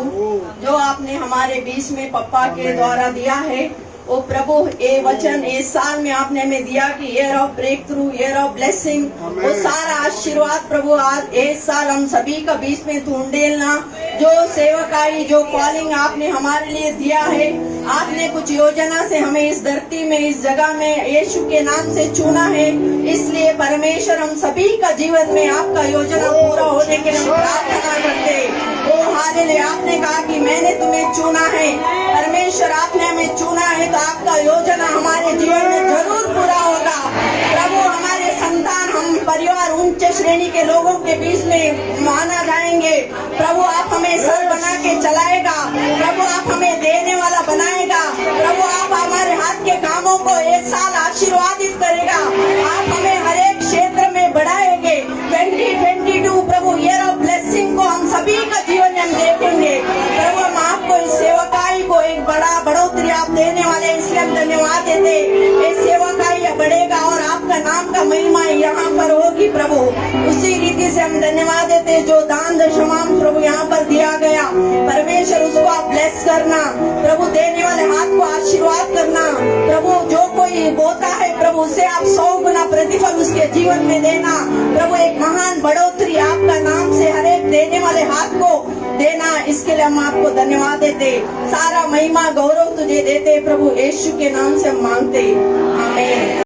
जो आपने हमारे बीच में पप्पा के द्वारा दिया है। ओ प्रभु, ये वचन इस साल में आपने हमें दिया कि year of breakthrough, year of blessing, वो सारा आशीर्वाद प्रभु आज इस साल हम सभी का बीच में ढूंढेलना। जो सेवकाई, जो कॉलिंग आपने हमारे लिए दिया है, आपने कुछ योजना से हमें इस धरती में, इस जगह में यीशु के नाम से चुना है। इसलिए परमेश्वर हम सभी का जीवन में आपका योजना पूरा होने के लिए हम प्रार्थना करते। ओ हालेलुया। आपने कहा कि मैंने तुम्हें चुना है। परमेश्वर, आपने हमें चुना है तो आपका योजना हमारे जीवन में जरूर पूरा होगा। प्रभु, हमारे संतान, हम परिवार उच्च श्रेणी के लोगों के बीच में माना जाएंगे। प्रभु, आप हमें सर बना के चलाएगा। प्रभु, आप हमें देने वाला बनाएगा। प्रभु, आप हमारे हाथ के कामों को एक साल आशीर्वादित करेगा। आप हमें हर एक क्षेत्र में बढ़ाएंगे। 2022 प्रभु ईयर ऑफ ब्लेसिंग को हम सभी का जीवन में हम देखेंगे। प्रभु, हम आपको इस सेवकाई को एक बड़ा बढ़ोतरी आप देने वाले, इसलिए हम धन्यवाद देते। ये सेवकाई बढ़ेगा और आपका नाम का महिमा यहाँ पर होगी प्रभु। उसी रीति से हम धन्यवाद देते। जो दान दशमांश प्रभु यहाँ पर दिया गया, परमेश्वर उसको आप ब्लेस करना प्रभु, देने वाले हाथ को आशीर्वाद करना प्रभु। जो कोई बोता है प्रभु, उसे आप 100 गुना प्रतिफल उसके जीवन में देना प्रभु। एक महान बढ़ोतरी आपका नाम से हर एक देने वाले हाथ को देना, इसके लिए हम आपको धन्यवाद देते। सारा महिमा गौरव तुझे देते प्रभु, यीशु के नाम से हम मांगते। आमीन।